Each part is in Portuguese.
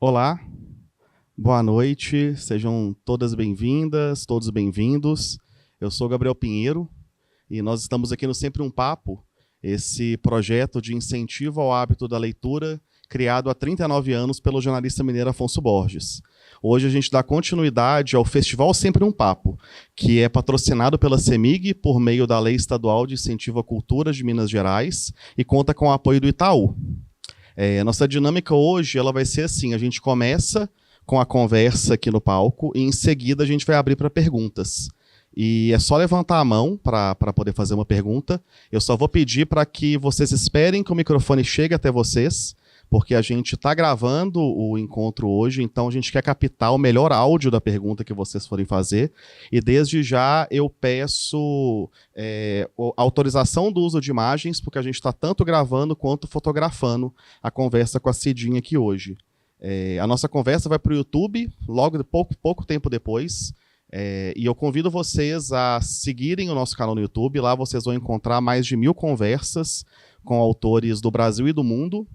Olá, boa noite, sejam todas bem-vindas, todos bem-vindos. Eu sou Gabriel Pinheiro e nós estamos aqui no Sempre um Papo, esse projeto de incentivo ao hábito da leitura criado há 39 anos pelo jornalista mineiro Afonso Borges. Hoje a gente dá continuidade ao Festival Sempre um Papo, que é patrocinado pela CEMIG por meio da Lei Estadual de Incentivo à Cultura de Minas Gerais e conta com o apoio do Itaú. A nossa dinâmica hoje ela vai ser assim, a gente começa com a conversa aqui no palco e em seguida a gente vai abrir para perguntas. E é só levantar a mão para poder fazer uma pergunta. Eu só vou pedir para que vocês esperem que o microfone chegue até vocês, porque a gente está gravando o encontro hoje, então a gente quer captar o melhor áudio da pergunta que vocês forem fazer. E desde já eu peço autorização do uso de imagens, porque a gente está tanto gravando quanto fotografando a conversa com a Cidinha aqui hoje. A nossa conversa vai para o YouTube, logo pouco tempo depois. E eu convido vocês a seguirem o nosso canal no YouTube. Lá vocês vão encontrar mais de 1000 conversas com autores do Brasil e do mundo.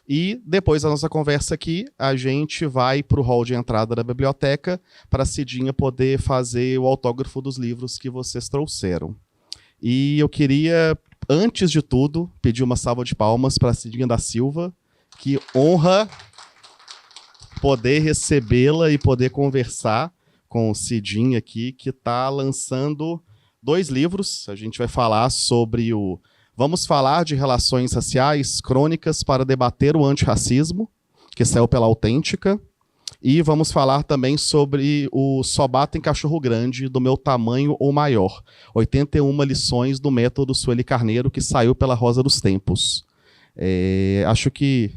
E depois da nossa conversa aqui, a gente vai para o hall de entrada da biblioteca para a Cidinha poder fazer o autógrafo dos livros que vocês trouxeram. E eu queria, antes de tudo, pedir uma salva de palmas para a Cidinha da Silva, que honra poder recebê-la e poder conversar com o Cidinha aqui, que está lançando 2 livros. A gente vai falar sobre o Vamos Falar de Relações Raciais, Crônicas para Debater o Antirracismo, que saiu pela Autêntica. E vamos falar também sobre o Só Bato em Cachorro Grande, do Meu Tamanho ou Maior. 81 lições do método Sueli Carneiro, que saiu pela Rosa dos Tempos. Acho que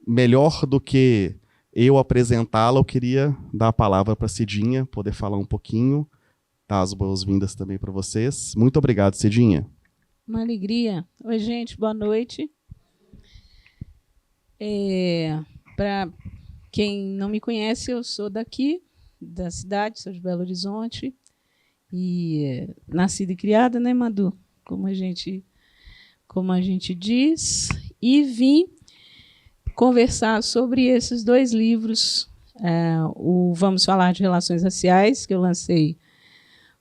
melhor do que eu apresentá-la, eu queria dar a palavra para a Cidinha, poder falar um pouquinho, dar as boas-vindas também para vocês. Muito obrigado, Cidinha. Uma alegria. Oi, gente, boa noite. Para quem não me conhece, eu sou daqui, da cidade, sou de Belo Horizonte, e nascida e criada, né, Madu? Como a gente diz, e vim conversar sobre esses 2 livros, o Vamos Falar de Relações Raciais, que eu lancei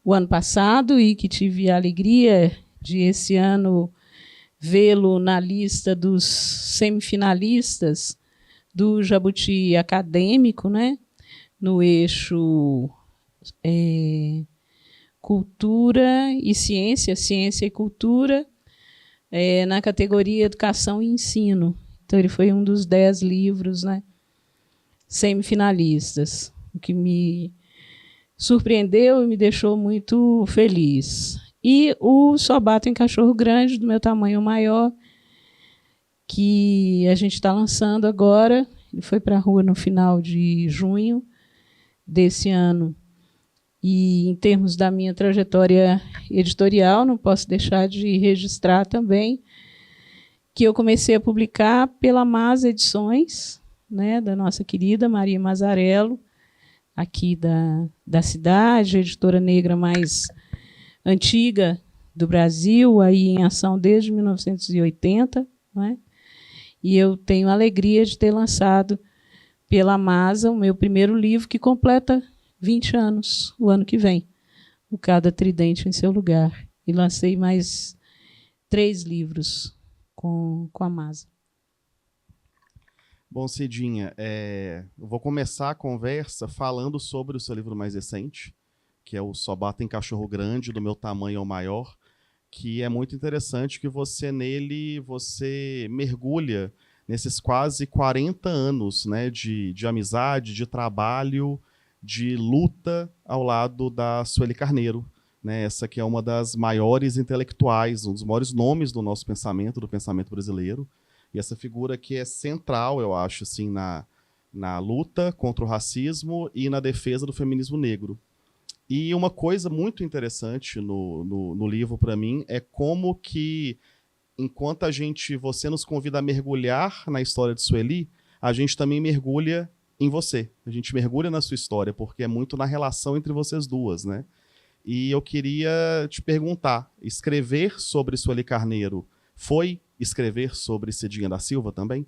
o ano passado e que tive a alegria de esse ano vê-lo na lista dos semifinalistas do Jabuti Acadêmico, né? No eixo cultura e ciência, ciência e cultura, na categoria educação e ensino. Então, ele foi um dos 10 livros, né, semifinalistas, o que me surpreendeu e me deixou muito feliz. E o Só Bato em Cachorro Grande, do Meu Tamanho Maior, que a gente está lançando agora. Ele foi para a rua no final de junho desse ano. E, em termos da minha trajetória editorial, não posso deixar de registrar também que eu comecei a publicar pela Mas Edições, né, da nossa querida Maria Mazzarello, aqui da cidade, a editora negra mais antiga do Brasil, aí em ação desde 1980, né? E eu tenho a alegria de ter lançado pela Masa o meu primeiro livro, que completa 20 anos o ano que vem, o Cada Tridente em Seu Lugar. E lancei mais 3 livros com a Masa. Bom, Cidinha, eu vou começar a conversa falando sobre o seu livro mais recente, que é o Só Bato em Cachorro Grande, do Meu Tamanho ou Maior, que é muito interessante que nele você mergulha nesses quase 40 anos, né, de amizade, de trabalho, de luta ao lado da Sueli Carneiro, né, essa que é uma das maiores intelectuais, um dos maiores nomes do nosso pensamento, do pensamento brasileiro, e essa figura que é central, eu acho, assim, na luta contra o racismo e na defesa do feminismo negro. E uma coisa muito interessante no livro, para mim, é como que, enquanto você nos convida a mergulhar na história de Sueli, a gente também mergulha em você. A gente mergulha na sua história, porque é muito na relação entre vocês duas, né? E eu queria te perguntar, escrever sobre Sueli Carneiro foi escrever sobre Cidinha da Silva também?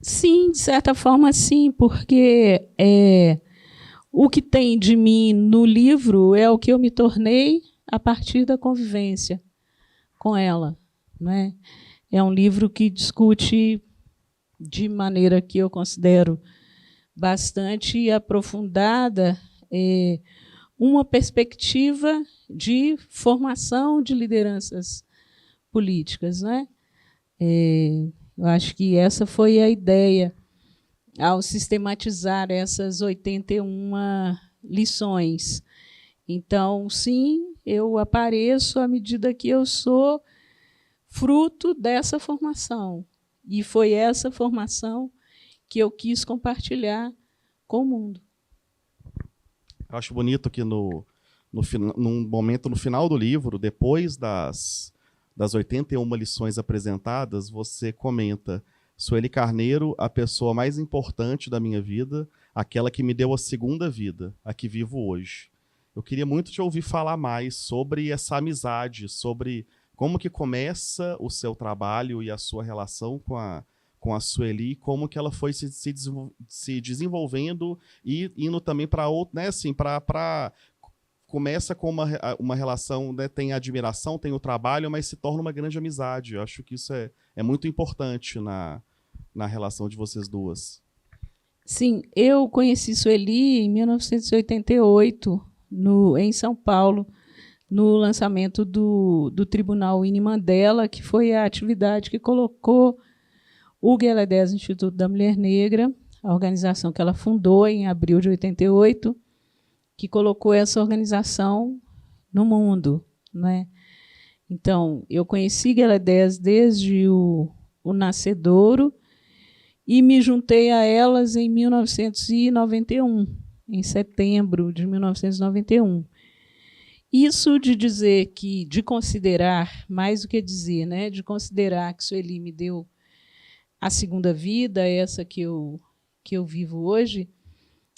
Sim, de certa forma, sim, porque o que tem de mim no livro é o que eu me tornei a partir da convivência com ela, né? É um livro que discute de maneira que eu considero bastante aprofundada uma perspectiva de formação de lideranças políticas, né? Eu acho que essa foi a ideia ao sistematizar essas 81 lições. Então, sim, eu apareço à medida que eu sou fruto dessa formação. E foi essa formação que eu quis compartilhar com o mundo. Eu acho bonito que num momento no final do livro, depois das 81 lições apresentadas, você comenta: Sueli Carneiro, a pessoa mais importante da minha vida, aquela que me deu a segunda vida, a que vivo hoje. Eu queria muito te ouvir falar mais sobre essa amizade, sobre como que começa o seu trabalho e a sua relação com a Sueli, como que ela foi se desenvolvendo e indo também para outro, né, assim, começa com uma relação, né, tem a admiração, tem o trabalho, mas se torna uma grande amizade. Eu acho que isso é muito importante na relação de vocês duas. Sim, eu conheci Sueli em 1988, em São Paulo, no lançamento do Tribunal Winnie Mandela, que foi a atividade que colocou o Gueledés Instituto da Mulher Negra, a organização que ela fundou em abril de 88, que colocou essa organização no mundo, né? Então, eu conheci Gueledés desde o nascedouro e me juntei a elas em 1991, em setembro de 1991. Isso de dizer que, de considerar, mais do que dizer, né, de considerar que Sueli me deu a segunda vida, essa que eu vivo hoje,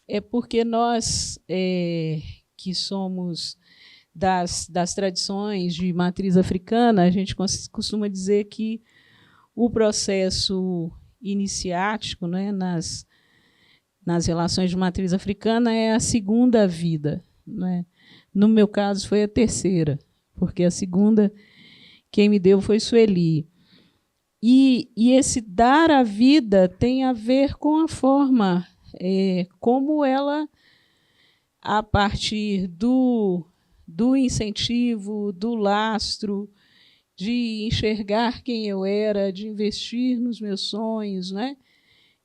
é porque nós, que somos das tradições de matriz africana, a gente costuma dizer que o processo iniciático, né, nas relações de matriz africana é a segunda vida, né? No meu caso, foi a terceira, porque a segunda quem me deu foi Sueli. E esse dar a vida tem a ver com a forma como ela, a partir do incentivo, do lastro, de enxergar quem eu era, de investir nos meus sonhos, né?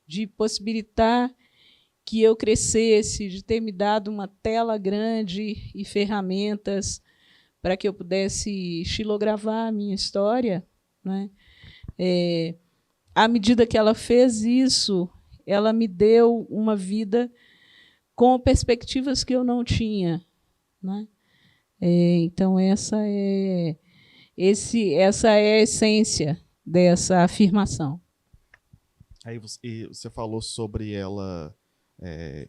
De possibilitar que eu crescesse, de ter me dado uma tela grande e ferramentas para que eu pudesse xilogravar a minha história, né? À medida que ela fez isso, ela me deu uma vida com perspectivas que eu não tinha, né? Então, essa é a essência dessa afirmação. Aí você falou sobre ela,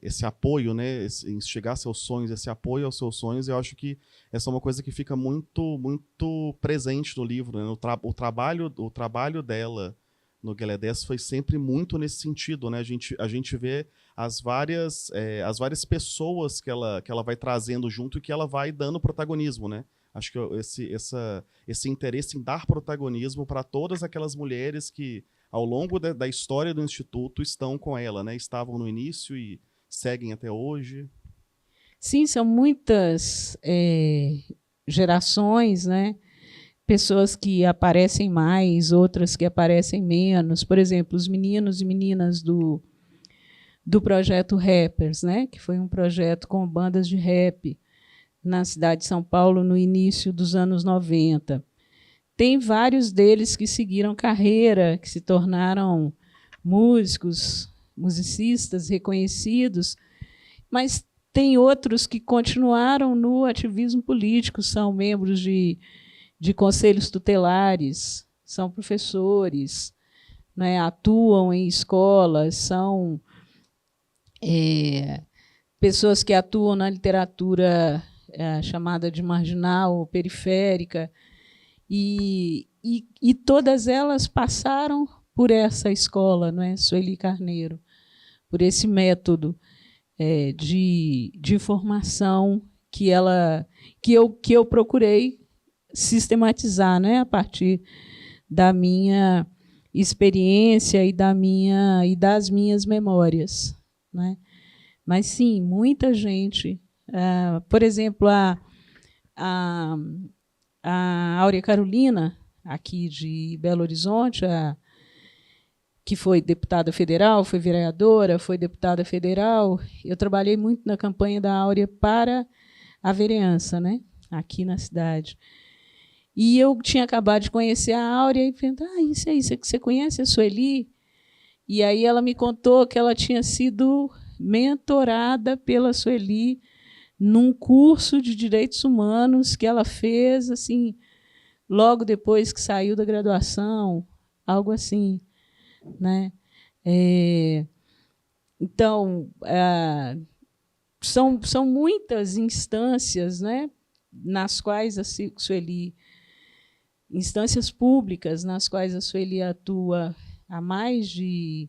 esse apoio, né, instigar seus sonhos, esse apoio aos seus sonhos. Eu acho que essa é uma coisa que fica muito, muito presente no livro, né? O trabalho dela no Gueledés foi sempre muito nesse sentido, né? A gente vê as várias pessoas que ela vai trazendo junto e que ela vai dando protagonismo, né? Acho que esse interesse em dar protagonismo para todas aquelas mulheres que, ao longo da história do Instituto, estão com ela, né? Estavam no início e seguem até hoje. Sim, são muitas gerações, né? Pessoas que aparecem mais, outras que aparecem menos. Por exemplo, os meninos e meninas do projeto Rappers, né? Que foi um projeto com bandas de rap na cidade de São Paulo no início dos anos 90. Tem vários deles que seguiram carreira, que se tornaram músicos, musicistas reconhecidos, mas tem outros que continuaram no ativismo político, são membros de conselhos tutelares, são professores, né, atuam em escolas, são pessoas que atuam na literatura chamada de marginal ou periférica, e todas elas passaram por essa escola, não é, Sueli Carneiro, por esse método de formação que eu procurei sistematizar, né, a partir da minha experiência e das minhas memórias, né? Mas sim, muita gente, por exemplo, a Áurea Carolina, aqui de Belo Horizonte, que foi deputada federal, foi vereadora, foi deputada federal. Eu trabalhei muito na campanha da Áurea para a vereança, né, aqui na cidade. E eu tinha acabado de conhecer a Áurea e pensei, isso aí, você conhece a Sueli? E aí ela me contou que ela tinha sido mentorada pela Sueli num curso de Direitos Humanos que ela fez assim, logo depois que saiu da graduação, algo assim, né? Então, são muitas instâncias, né, nas quais a Sueli, instâncias públicas nas quais a Sueli atua há mais de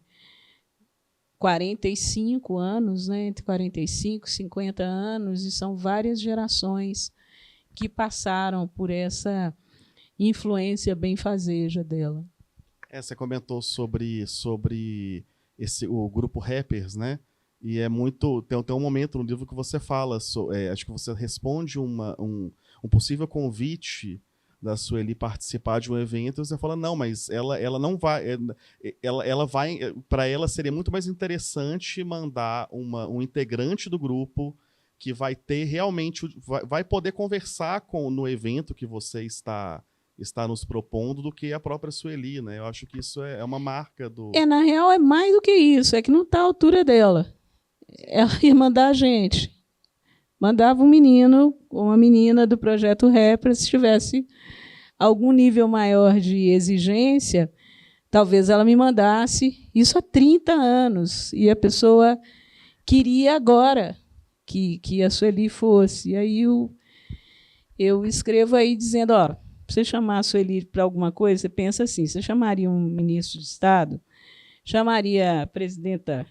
45 anos, né, entre 45 e 50 anos, e são várias gerações que passaram por essa influência benfazeja dela. Você comentou sobre o grupo Rappers, né? E é muito. Tem um momento no livro que você fala, acho que você responde um possível convite da Sueli participar de um evento, e você fala, não, mas ela não vai. Ela vai. Para ela seria muito mais interessante mandar um integrante do grupo que vai ter realmente. Vai poder conversar no evento que você está nos propondo do que a própria Sueli, né? Eu acho que isso é uma marca do... Na real, é mais do que isso, é que não está à altura dela. Ela ia mandar a gente. Mandava um menino ou uma menina do projeto Rappers, se tivesse algum nível maior de exigência, talvez ela me mandasse. Isso há 30 anos. E a pessoa queria agora que a Sueli fosse. E aí eu escrevo aí dizendo, ó, você chamar a Sueli para alguma coisa, você pensa assim, você chamaria um ministro de Estado, chamaria a presidenta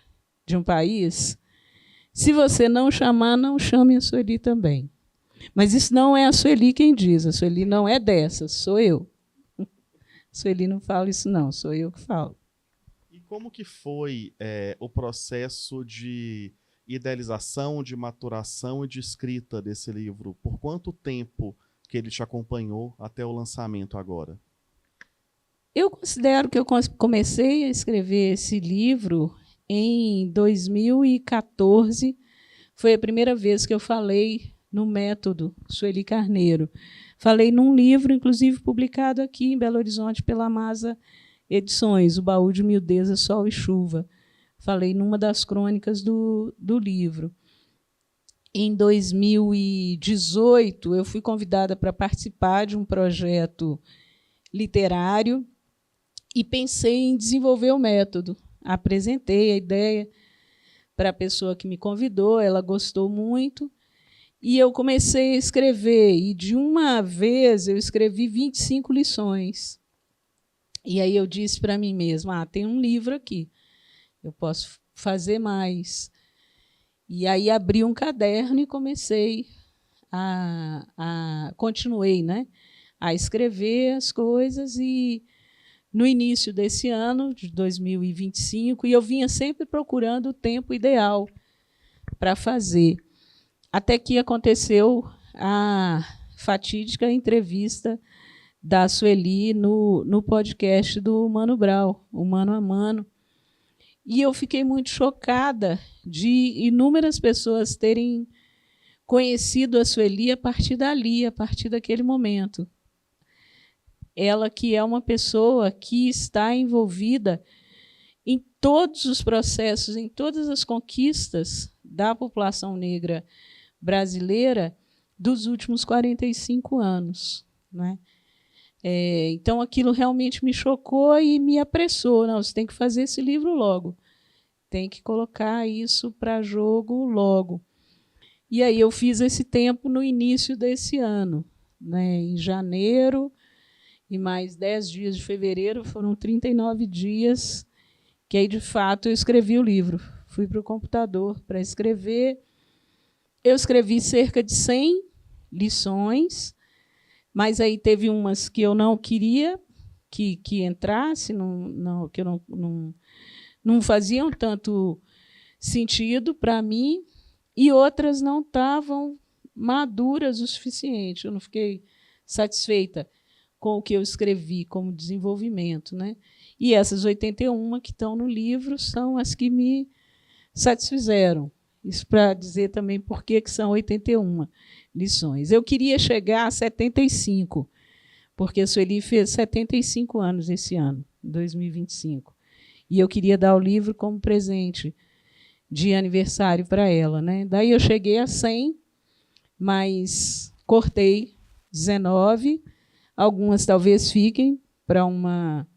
de um país? Se você não chamar, não chame a Sueli também. Mas isso não é a Sueli quem diz, a Sueli não é dessas, sou eu. A Sueli não fala isso não, sou eu que falo. E como que foi o processo de idealização, de maturação e de escrita desse livro? Por quanto tempo que ele te acompanhou até o lançamento agora? Eu considero que eu comecei a escrever esse livro em 2014. Foi a primeira vez que eu falei no método Sueli Carneiro. Falei num livro, inclusive publicado aqui em Belo Horizonte pela Masa Edições, O Baú de Miudeza, Sol e Chuva. Falei numa das crônicas do livro. Em 2018, eu fui convidada para participar de um projeto literário e pensei em desenvolver o método. Apresentei a ideia para a pessoa que me convidou, ela gostou muito, e eu comecei a escrever. E, de uma vez, eu escrevi 25 lições. E aí eu disse para mim mesma, tem um livro aqui, eu posso fazer mais. E aí abri um caderno e comecei continuei, né, a escrever as coisas. E no início desse ano, de 2025, e eu vinha sempre procurando o tempo ideal para fazer, até que aconteceu a fatídica entrevista da Sueli no podcast do Mano Brown, o Mano a Mano. E eu fiquei muito chocada de inúmeras pessoas terem conhecido a Sueli a partir dali, a partir daquele momento. Ela que é uma pessoa que está envolvida em todos os processos, em todas as conquistas da população negra brasileira dos últimos 45 anos. Né? Então, aquilo realmente me chocou e me apressou. Não, você tem que fazer esse livro logo. Tem que colocar isso para jogo logo. E aí eu fiz esse tempo no início desse ano, né? Em janeiro, e mais 10 dias de fevereiro, foram 39 dias que aí, de fato, eu escrevi o livro. Fui para o computador para escrever. Eu escrevi cerca de 100 lições, mas aí teve umas que eu não queria que entrasse, que não faziam tanto sentido para mim, e outras não estavam maduras o suficiente. Eu não fiquei satisfeita com o que eu escrevi como desenvolvimento, né? E essas 81 que estão no livro são as que me satisfizeram. Isso para dizer também por que são 81 lições. Eu queria chegar a 75, porque a Sueli fez 75 anos esse ano, 2025. E eu queria dar o livro como presente de aniversário para ela, né? Daí eu cheguei a 100, mas cortei 19. Algumas talvez fiquem para uma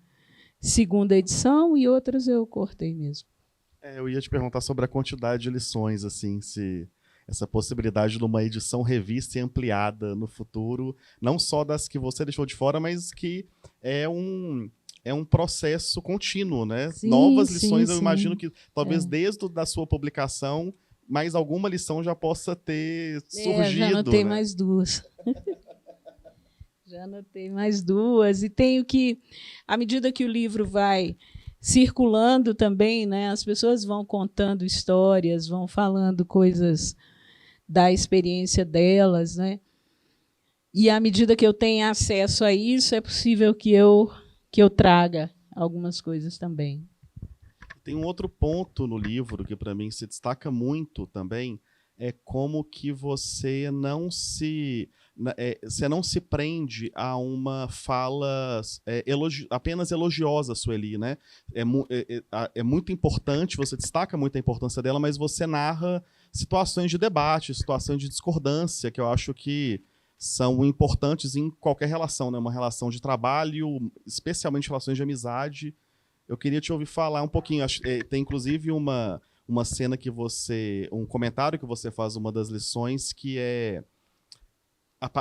segunda edição e outras eu cortei mesmo. Eu ia te perguntar sobre a quantidade de lições, assim, se essa possibilidade de uma edição revista e ampliada no futuro, não só das que você deixou de fora, mas que é um processo contínuo, né? Sim, novas lições, sim, eu imagino que talvez é. desde da sua publicação, mais alguma lição já possa ter surgido. Já anotei, né? mais duas. Já anotei mais duas. E tenho que, à medida que o livro vai circulando também, né, as pessoas vão contando histórias, vão falando coisas da experiência delas, né? E à medida que eu tenho acesso a isso, é possível que eu traga algumas coisas também. Tem um outro ponto no livro que para mim se destaca muito também, é como que você não se prende a uma fala apenas elogiosa, Sueli, né? É muito importante, você destaca muito a importância dela, mas você narra situações de debate, situações de discordância, que eu acho que são importantes em qualquer relação, né? Uma relação de trabalho, especialmente relações de amizade. Eu queria te ouvir falar um pouquinho. Tem inclusive uma cena um comentário que você faz uma das lições, que é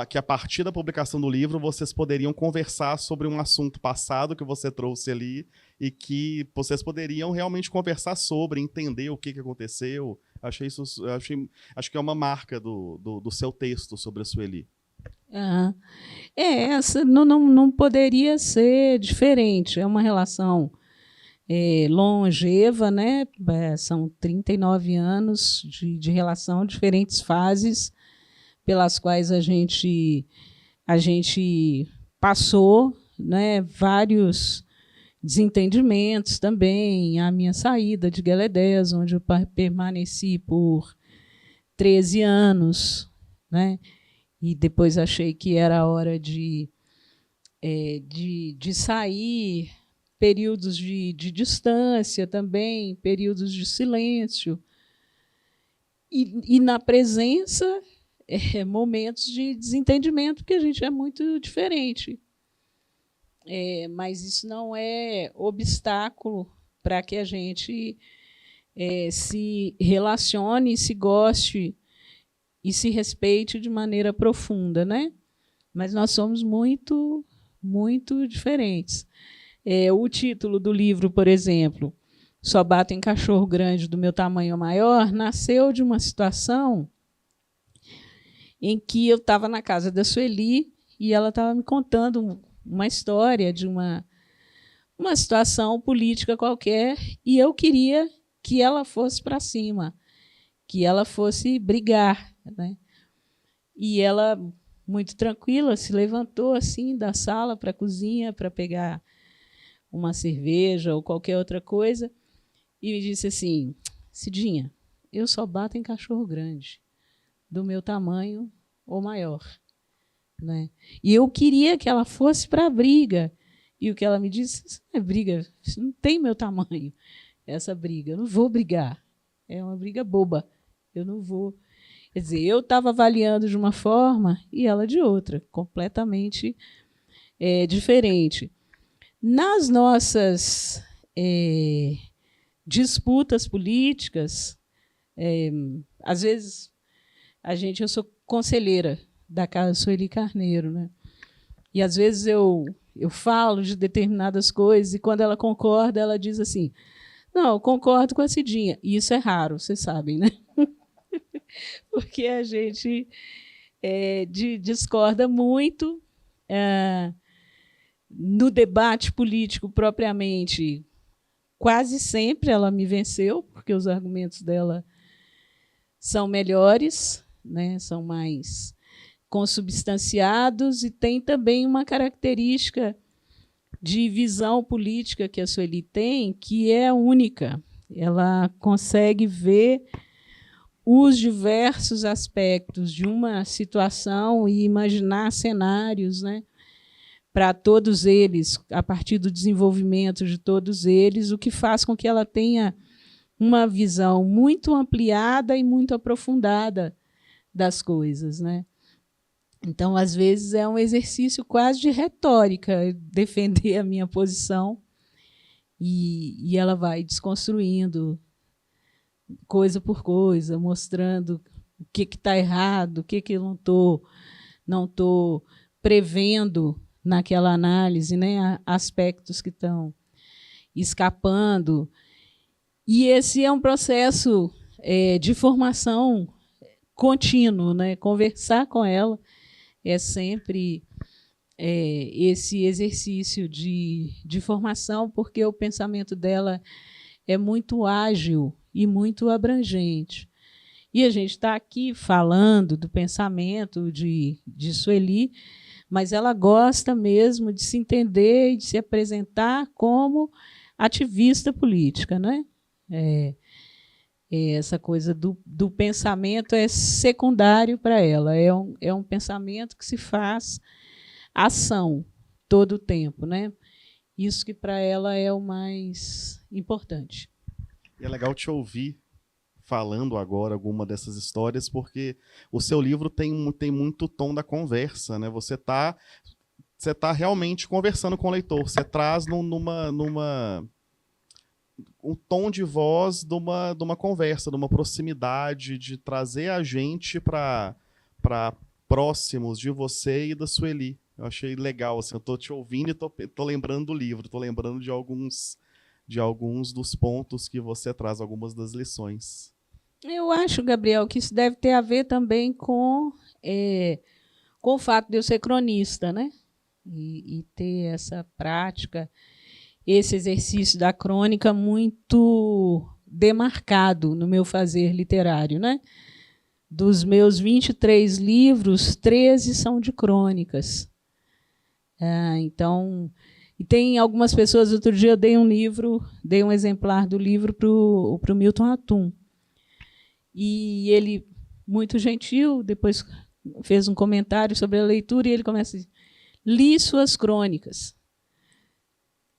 que a partir da publicação do livro vocês poderiam conversar sobre um assunto passado que você trouxe ali e que vocês poderiam realmente conversar sobre, entender o que aconteceu. Acho que é uma marca do seu texto sobre a Sueli. Essa não poderia ser diferente. É uma relação longeva, né? São 39 anos de relação, diferentes fases pelas quais a gente passou, né? Vários desentendimentos também, a minha saída de Gueledés, onde eu permaneci por 13 anos, né? E depois achei que era a hora de sair, períodos de distância também, períodos de silêncio. E na presença, momentos de desentendimento, porque a gente é muito diferente. Mas isso não é obstáculo para que a gente se relacione, se goste e se respeite de maneira profunda, né? Mas nós somos muito, muito diferentes. O título do livro, por exemplo, Só Bato em Cachorro Grande do Meu Tamanho Maior, nasceu de uma situação em que eu estava na casa da Sueli e ela estava me contando uma história de uma situação política qualquer, e eu queria que ela fosse para cima, que ela fosse brigar, né? E ela, muito tranquila, se levantou assim da sala para a cozinha para pegar uma cerveja ou qualquer outra coisa e me disse assim: Cidinha, eu só bato em cachorro grande, do meu tamanho ou maior, né? E eu queria que ela fosse para a briga. E o que ela me disse: isso não é briga, isso não tem meu tamanho, essa briga, eu não vou brigar, é uma briga boba, eu não vou. Quer dizer, eu estava avaliando de uma forma e ela de outra, completamente diferente. Nas nossas disputas políticas, às vezes eu sou conselheira da Casa Sueli Carneiro, né? E às vezes eu eu falo de determinadas coisas e quando ela concorda, ela diz assim: não, eu concordo com a Cidinha. E isso é raro, vocês sabem, né? Porque a gente discorda muito no debate político propriamente. Quase sempre ela me venceu, porque os argumentos dela são melhores, né? São mais consubstanciados, e tem também uma característica de visão política que a Sueli tem, que é única. Ela consegue ver os diversos aspectos de uma situação e imaginar cenários, né, para todos eles, a partir do desenvolvimento de todos eles, o que faz com que ela tenha uma visão muito ampliada e muito aprofundada das coisas, né? Então, às vezes, é um exercício quase de retórica defender a minha posição, e ela vai desconstruindo coisa por coisa, mostrando o que está errado, o que eu não tô prevendo naquela análise, né? Aspectos que estão escapando. E esse é um processo de formação contínuo, né? Conversar com ela é sempre esse exercício de formação, porque o pensamento dela é muito ágil e muito abrangente. E a gente está aqui falando do pensamento de Sueli, mas ela gosta mesmo de se entender e de se apresentar como ativista política, né? Essa coisa do pensamento é secundário para ela, é um pensamento que se faz ação todo o tempo, né? Isso que para ela é o mais importante. E é legal te ouvir falando agora alguma dessas histórias, porque o seu livro tem muito tom da conversa, né? Você tá realmente conversando com o leitor, você traz um tom de voz de uma conversa, de uma proximidade, de trazer a gente para próximos de você e da Sueli. Eu achei legal, assim, eu estou te ouvindo e tô lembrando do livro, estou lembrando de alguns dos pontos que você traz, algumas das lições. Eu acho, Gabriel, que isso deve ter a ver também com o fato de eu ser cronista, né? E ter essa prática, esse exercício da crônica muito demarcado no meu fazer literário, né? Dos meus 23 livros, 13 são de crônicas. Então, e tem algumas pessoas, outro dia eu dei um exemplar do livro para o Milton Atum. E ele, muito gentil, depois fez um comentário sobre a leitura, e ele começa assim: li suas crônicas.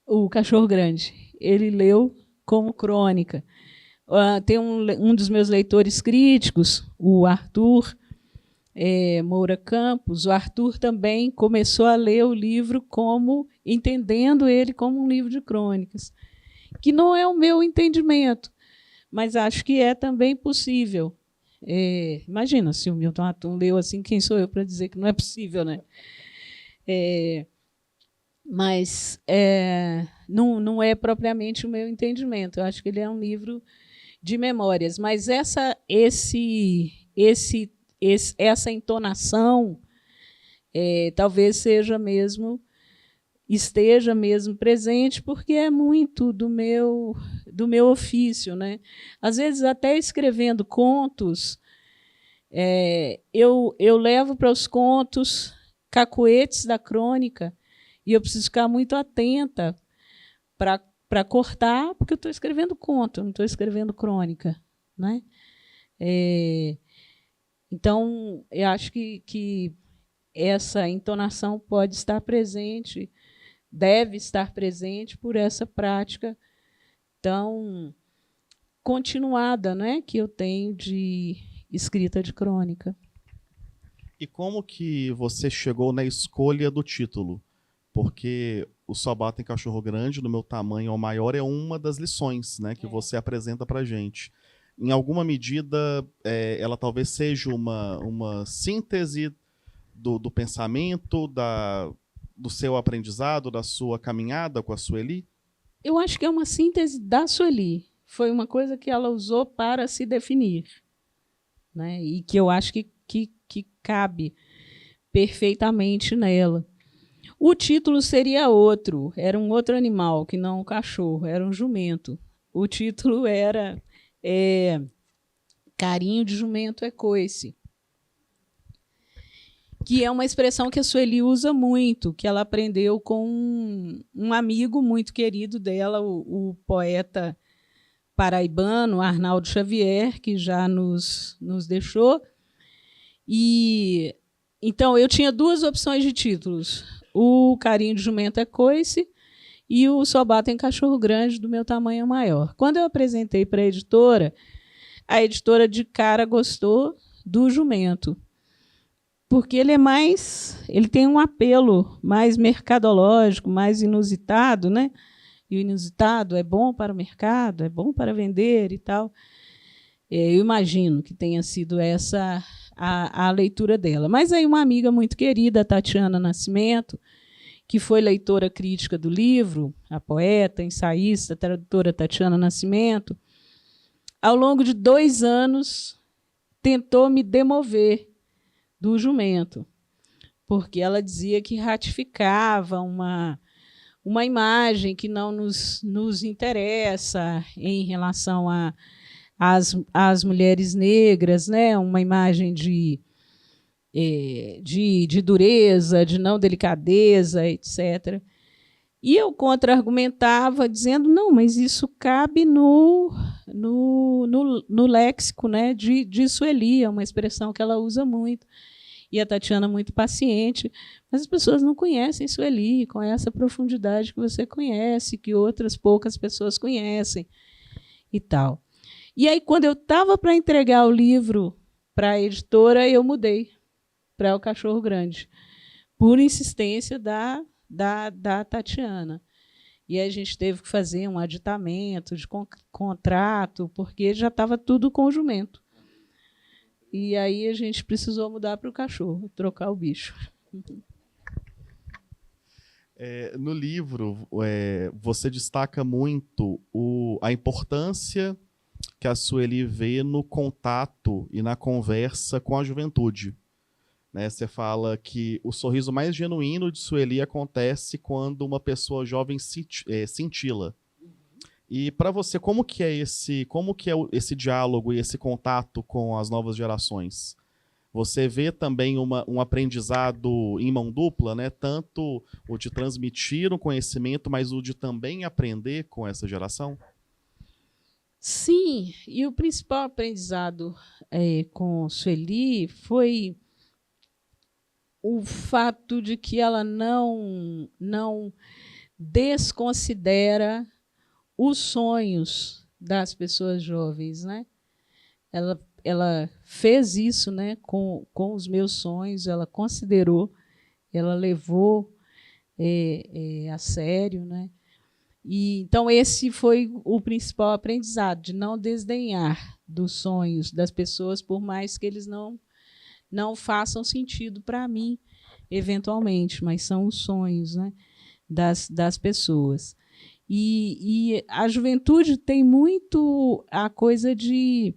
O Cachorro Grande, ele leu como crônica. Tem um dos meus leitores críticos, o Arthur Moura Campos. O Arthur também começou a ler o livro entendendo ele como um livro de crônicas, que não é o meu entendimento, mas acho que é também possível. Imagina, se o Milton Atum leu assim, quem sou eu para dizer que não é possível, né? Mas não é propriamente o meu entendimento. Eu acho que ele é um livro de memórias, mas essa entonação talvez esteja mesmo presente, porque é muito do meu ofício, né? Às vezes, até escrevendo contos, eu levo para os contos cacoetes da crônica, e eu preciso ficar muito atenta para cortar, porque eu estou escrevendo conto, eu não estou escrevendo crônica, né? Então, eu acho que essa entonação pode estar presente, deve estar presente por essa prática tão continuada, né, que eu tenho de escrita de crônica. E como que você chegou na escolha do título? Porque o Só Bata em Cachorro Grande, no meu tamanho ao maior, é uma das lições, né, que você apresenta para a gente. Em alguma medida, ela talvez seja uma síntese do pensamento, do seu aprendizado, da sua caminhada com a Sueli? Eu acho que é uma síntese da Sueli. Foi uma coisa que ela usou para se definir, né? E que eu acho que cabe perfeitamente nela. O título seria outro, era um outro animal, que não um cachorro, era um jumento. O título era Carinho de Jumento é Coice, que é uma expressão que a Sueli usa muito, que ela aprendeu com um amigo muito querido dela, o poeta paraibano Arnaldo Xavier, que já nos deixou. E então eu tinha duas opções de títulos: o Carinho de Jumento é Coice e o Só Batem Cachorro Grande, do Meu Tamanho Maior. Quando eu apresentei para a editora de cara gostou do jumento, porque ele tem um apelo mais mercadológico, mais inusitado, né? E o inusitado é bom para o mercado, é bom para vender e tal. Eu imagino que tenha sido essa a leitura dela. Mas aí uma amiga muito querida, a Tatiana Nascimento, que foi leitora crítica do livro, a poeta, ensaísta, tradutora Tatiana Nascimento, ao longo de 2 anos tentou me demover do jumento, porque ela dizia que ratificava uma imagem que não nos interessa em relação às mulheres negras, né? Uma imagem de dureza, de não delicadeza, etc. E eu contra-argumentava, dizendo, não, mas isso cabe no léxico, né, de Sueli, é uma expressão que ela usa muito. E a Tatiana muito paciente, mas as pessoas não conhecem Sueli com essa profundidade que você conhece, que outras poucas pessoas conhecem e tal. E aí, quando eu estava para entregar o livro para a editora, eu mudei para O Cachorro Grande, por insistência da Tatiana. E a gente teve que fazer um aditamento de contrato, porque já estava tudo com o jumento. E aí a gente precisou mudar para o cachorro, trocar o bicho. No livro, você destaca muito a importância que a Sueli vê no contato e na conversa com a juventude. Né? Você fala que o sorriso mais genuíno de Sueli acontece quando uma pessoa jovem cintila. E para você, como que é esse diálogo e esse contato com as novas gerações? Você vê também um aprendizado em mão dupla, né? Tanto o de transmitir um conhecimento, mas o de também aprender com essa geração? Sim, e o principal aprendizado com Sueli foi o fato de que ela não desconsidera os sonhos das pessoas jovens, né? Ela fez isso, né, com os meus sonhos, ela considerou, ela levou a sério, né? E então esse foi o principal aprendizado, de não desdenhar dos sonhos das pessoas, por mais que eles não façam sentido para mim, eventualmente, mas são os sonhos, né, das pessoas. E a juventude tem muito a coisa de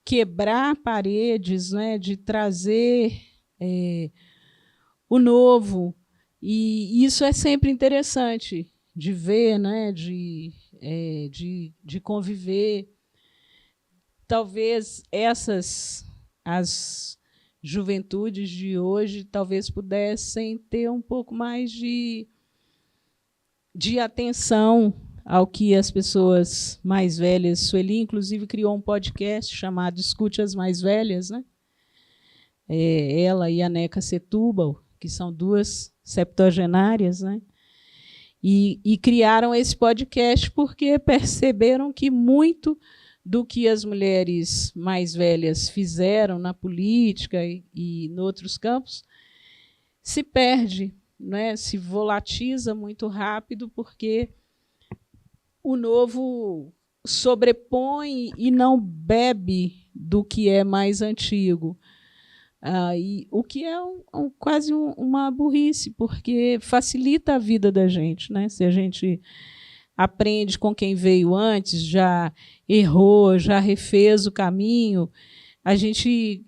quebrar paredes, né, de trazer o novo. E isso é sempre interessante de ver, né, de conviver. Talvez as juventudes de hoje talvez pudessem ter um pouco mais de atenção ao que as pessoas mais velhas... Sueli, inclusive, criou um podcast chamado Escute as Mais Velhas, né? Ela e a Neca Setúbal, que são 2 septuagenárias, né? E criaram esse podcast porque perceberam que muito do que as mulheres mais velhas fizeram na política e em outros campos se perde, né? Se volatiza muito rápido, porque o novo sobrepõe e não bebe do que é mais antigo. E o que é quase uma burrice, porque facilita a vida da gente, né? Se a gente aprende com quem veio antes, já errou, já refez o caminho, a gente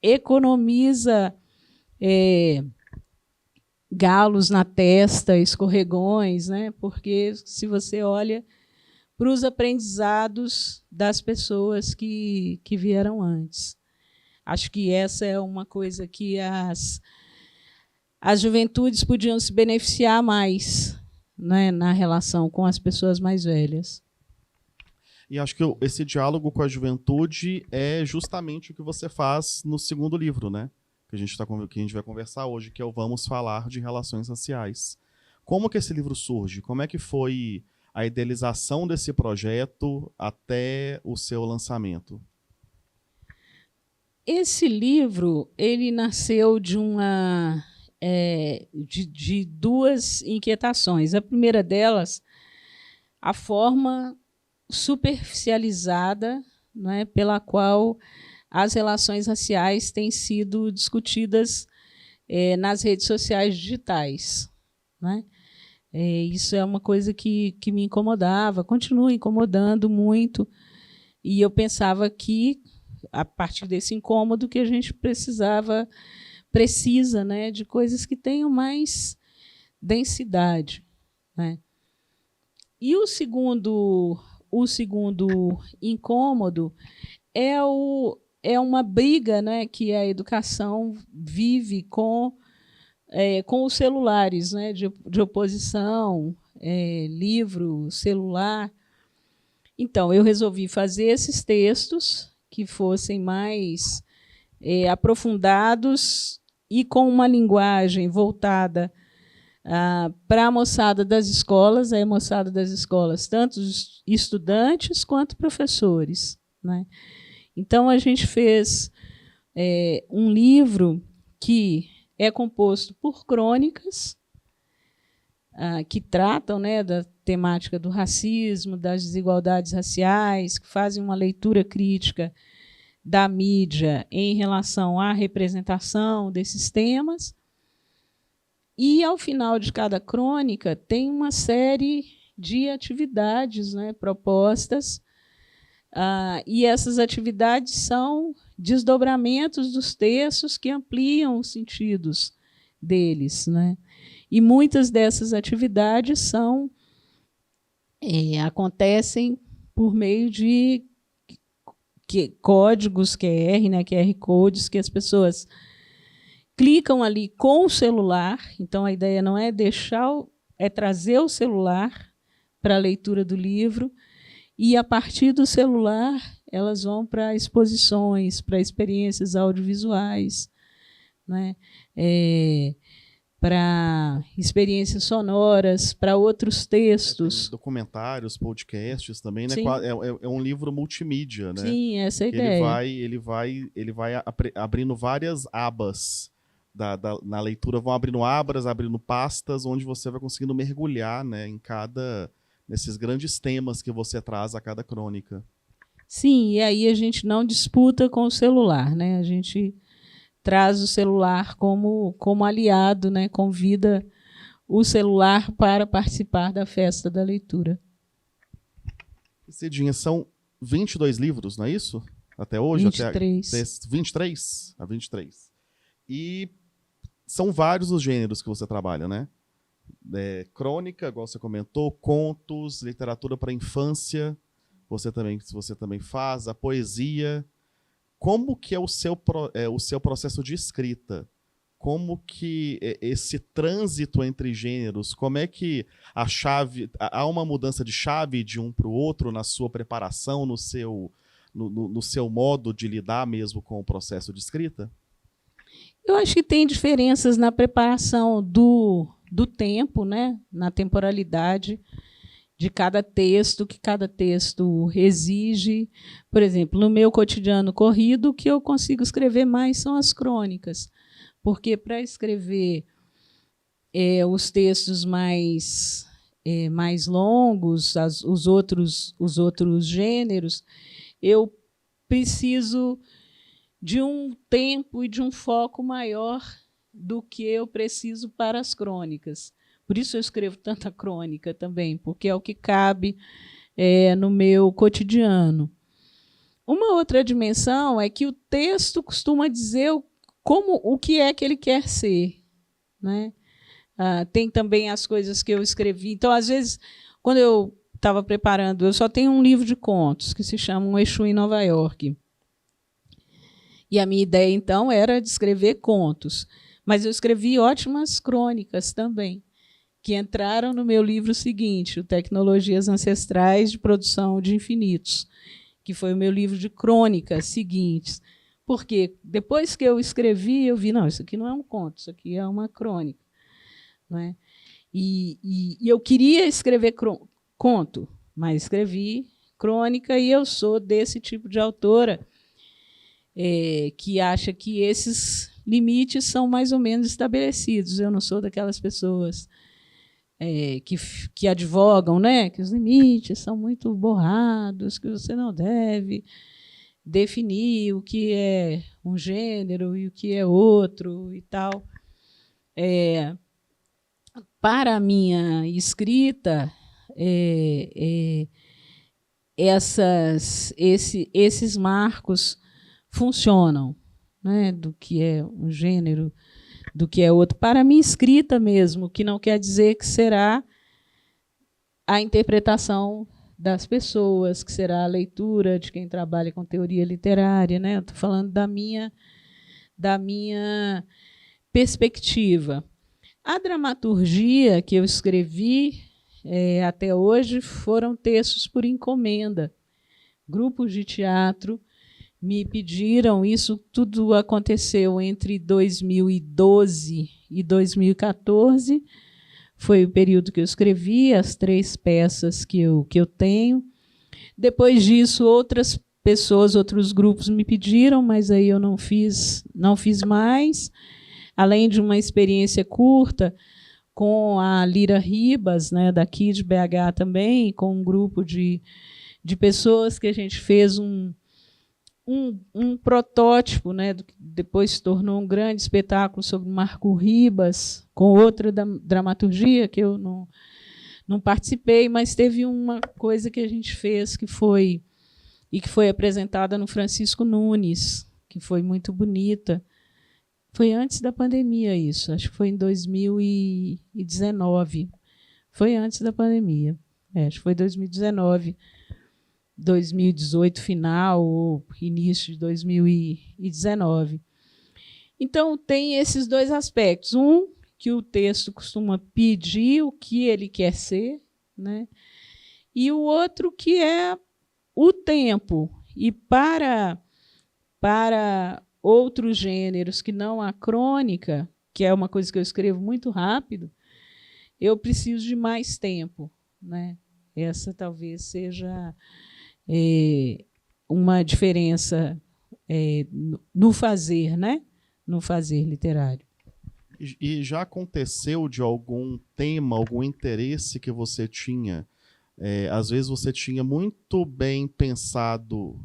economiza galos na testa, escorregões, né? Porque se você olha para os aprendizados das pessoas que vieram antes. Acho que essa é uma coisa que as juventudes podiam se beneficiar mais, né, na relação com as pessoas mais velhas. E acho que esse diálogo com a juventude é justamente o que você faz no segundo livro, né? Que a gente vai conversar hoje, que é o Vamos Falar de Relações Raciais. Como que esse livro surge? Como é que foi a idealização desse projeto até o seu lançamento? Esse livro ele nasceu de de duas inquietações. A primeira delas, a forma superficializada, né, pela qual as relações raciais têm sido discutidas nas redes sociais digitais, né? Isso é uma coisa que me incomodava, continua incomodando muito, e eu pensava que, a partir desse incômodo, que a gente precisa, né, de coisas que tenham mais densidade, né? E o segundo incômodo é uma briga, né, que a educação vive com os celulares, né, de oposição, livro, celular. Então, eu resolvi fazer esses textos que fossem mais aprofundados e com uma linguagem voltada para a moçada das escolas, a moçada das escolas, tanto os estudantes quanto professores, né? Então, a gente fez um livro que é composto por crônicas que tratam, né, da temática do racismo, das desigualdades raciais, que fazem uma leitura crítica da mídia em relação à representação desses temas. E, ao final de cada crônica, tem uma série de atividades, né, propostas, e essas atividades são desdobramentos dos textos que ampliam os sentidos deles, né? E muitas dessas atividades acontecem por meio de códigos QR, né, QR codes, que as pessoas clicam ali com o celular. Então, a ideia não é trazer o celular para a leitura do livro, e, a partir do celular, elas vão para exposições, para experiências audiovisuais, né? Para experiências sonoras, para outros textos. Documentários, podcasts também, né? Sim. É um livro multimídia, né? Sim, essa é a ideia. Ele vai abrindo várias abas na leitura, vão abrindo abas, abrindo pastas, onde você vai conseguindo mergulhar, né, nesses grandes temas que você traz a cada crônica. Sim, e aí a gente não disputa com o celular, né? A gente traz o celular como aliado, né? Convida o celular para participar da festa da leitura. Cidinha, são 22 livros, não é isso? Até hoje? 23. 23? 23. E são vários os gêneros que você trabalha, né? Crônica, igual você comentou, contos, literatura para infância, você também faz, a poesia. Como que é o seu processo de escrita? Como que esse trânsito entre gêneros, como é que há uma mudança de chave de um para o outro na sua preparação, no seu modo de lidar mesmo com o processo de escrita? Eu acho que tem diferenças na preparação do tempo, né? Na temporalidade de cada texto, que cada texto exige. Por exemplo, no meu cotidiano corrido, o que eu consigo escrever mais são as crônicas, porque para escrever os textos mais longos, os outros gêneros, eu preciso de um tempo e de um foco maior do que eu preciso para as crônicas. Por isso eu escrevo tanta crônica também, porque é o que cabe no meu cotidiano. Uma outra dimensão é que o texto costuma dizer o que é que ele quer ser, né? Tem também as coisas que eu escrevi. Então, às vezes, quando eu estava preparando, eu só tenho um livro de contos que se chama Um Exu em Nova York. E a minha ideia, então, era de escrever contos. Mas eu escrevi ótimas crônicas também, que entraram no meu livro seguinte, o Tecnologias Ancestrais de Produção de Infinitos, que foi o meu livro de crônicas seguintes. Porque depois que eu escrevi, eu vi, não, isso aqui não é um conto, isso aqui é uma crônica. Não é? E eu queria escrever conto, mas escrevi crônica, e eu sou desse tipo de autora que acha que esses limites são mais ou menos estabelecidos. Eu não sou daquelas pessoas que advogam, né, que os limites são muito borrados, que você não deve definir o que é um gênero e o que é outro e tal. Para a minha escrita, esses marcos funcionam, né, do que é um gênero, do que é outro. Para a minha escrita mesmo, que não quer dizer que será a interpretação das pessoas, que será a leitura de quem trabalha com teoria literária, né? Estou falando da minha perspectiva. A dramaturgia que eu escrevi até hoje foram textos por encomenda. Grupos de teatro me pediram, isso tudo aconteceu entre 2012 e 2014, foi o período que eu escrevi as 3 peças que eu tenho. Depois disso, outras pessoas, outros grupos me pediram, mas aí eu não fiz mais. Além de uma experiência curta com a Lira Ribas, né, daqui de BH também, com um grupo de pessoas que a gente fez um protótipo, né, do que depois se tornou um grande espetáculo sobre Marco Ribas, com outra dramaturgia que eu não participei, mas teve uma coisa que a gente fez que foi apresentada no Francisco Nunes, que foi muito bonita. Foi antes da pandemia isso, acho que foi em 2019. Foi antes da pandemia. Acho que foi 2019. 2018 final ou início de 2019. Então, tem esses 2 aspectos. Um, que o texto costuma pedir o que ele quer ser, né? E o outro, que é o tempo. E para outros gêneros que não a crônica, que é uma coisa que eu escrevo muito rápido, eu preciso de mais tempo, né? Essa talvez seja uma diferença no fazer, né? No fazer literário. E já aconteceu de algum tema, algum interesse que você tinha? Às vezes você tinha muito bem pensado,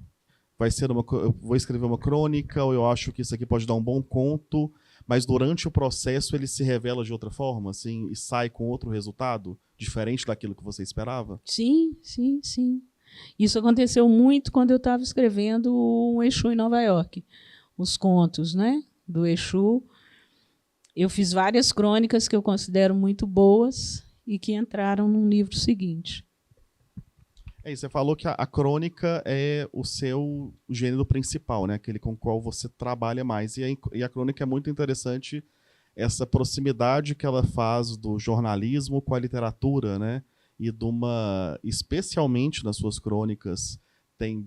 eu vou escrever uma crônica, ou eu acho que isso aqui pode dar um bom conto, mas durante o processo ele se revela de outra forma, assim, e sai com outro resultado, diferente daquilo que você esperava? Sim, sim, sim. Isso aconteceu muito quando eu estava escrevendo o Exu em Nova York, os contos, né, do Exu. Eu fiz várias crônicas que eu considero muito boas e que entraram num livro seguinte. Você falou que a crônica é o seu gênero principal, né, aquele com o qual você trabalha mais. E a crônica é muito interessante, essa proximidade que ela faz do jornalismo com a literatura, né? E especialmente nas suas crônicas, tem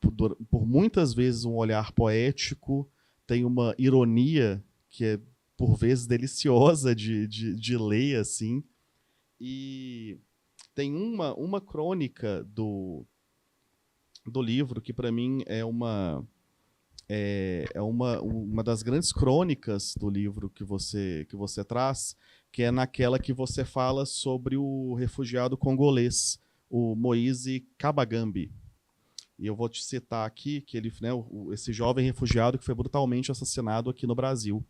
por muitas vezes um olhar poético, tem uma ironia que é por vezes deliciosa de ler, assim. E tem uma crônica do livro que para mim é uma das grandes crônicas do livro que você traz, que é naquela que você fala sobre o refugiado congolês, o Moise Kabagambi. E eu vou te citar aqui que ele, né, esse jovem refugiado que foi brutalmente assassinado aqui no Brasil.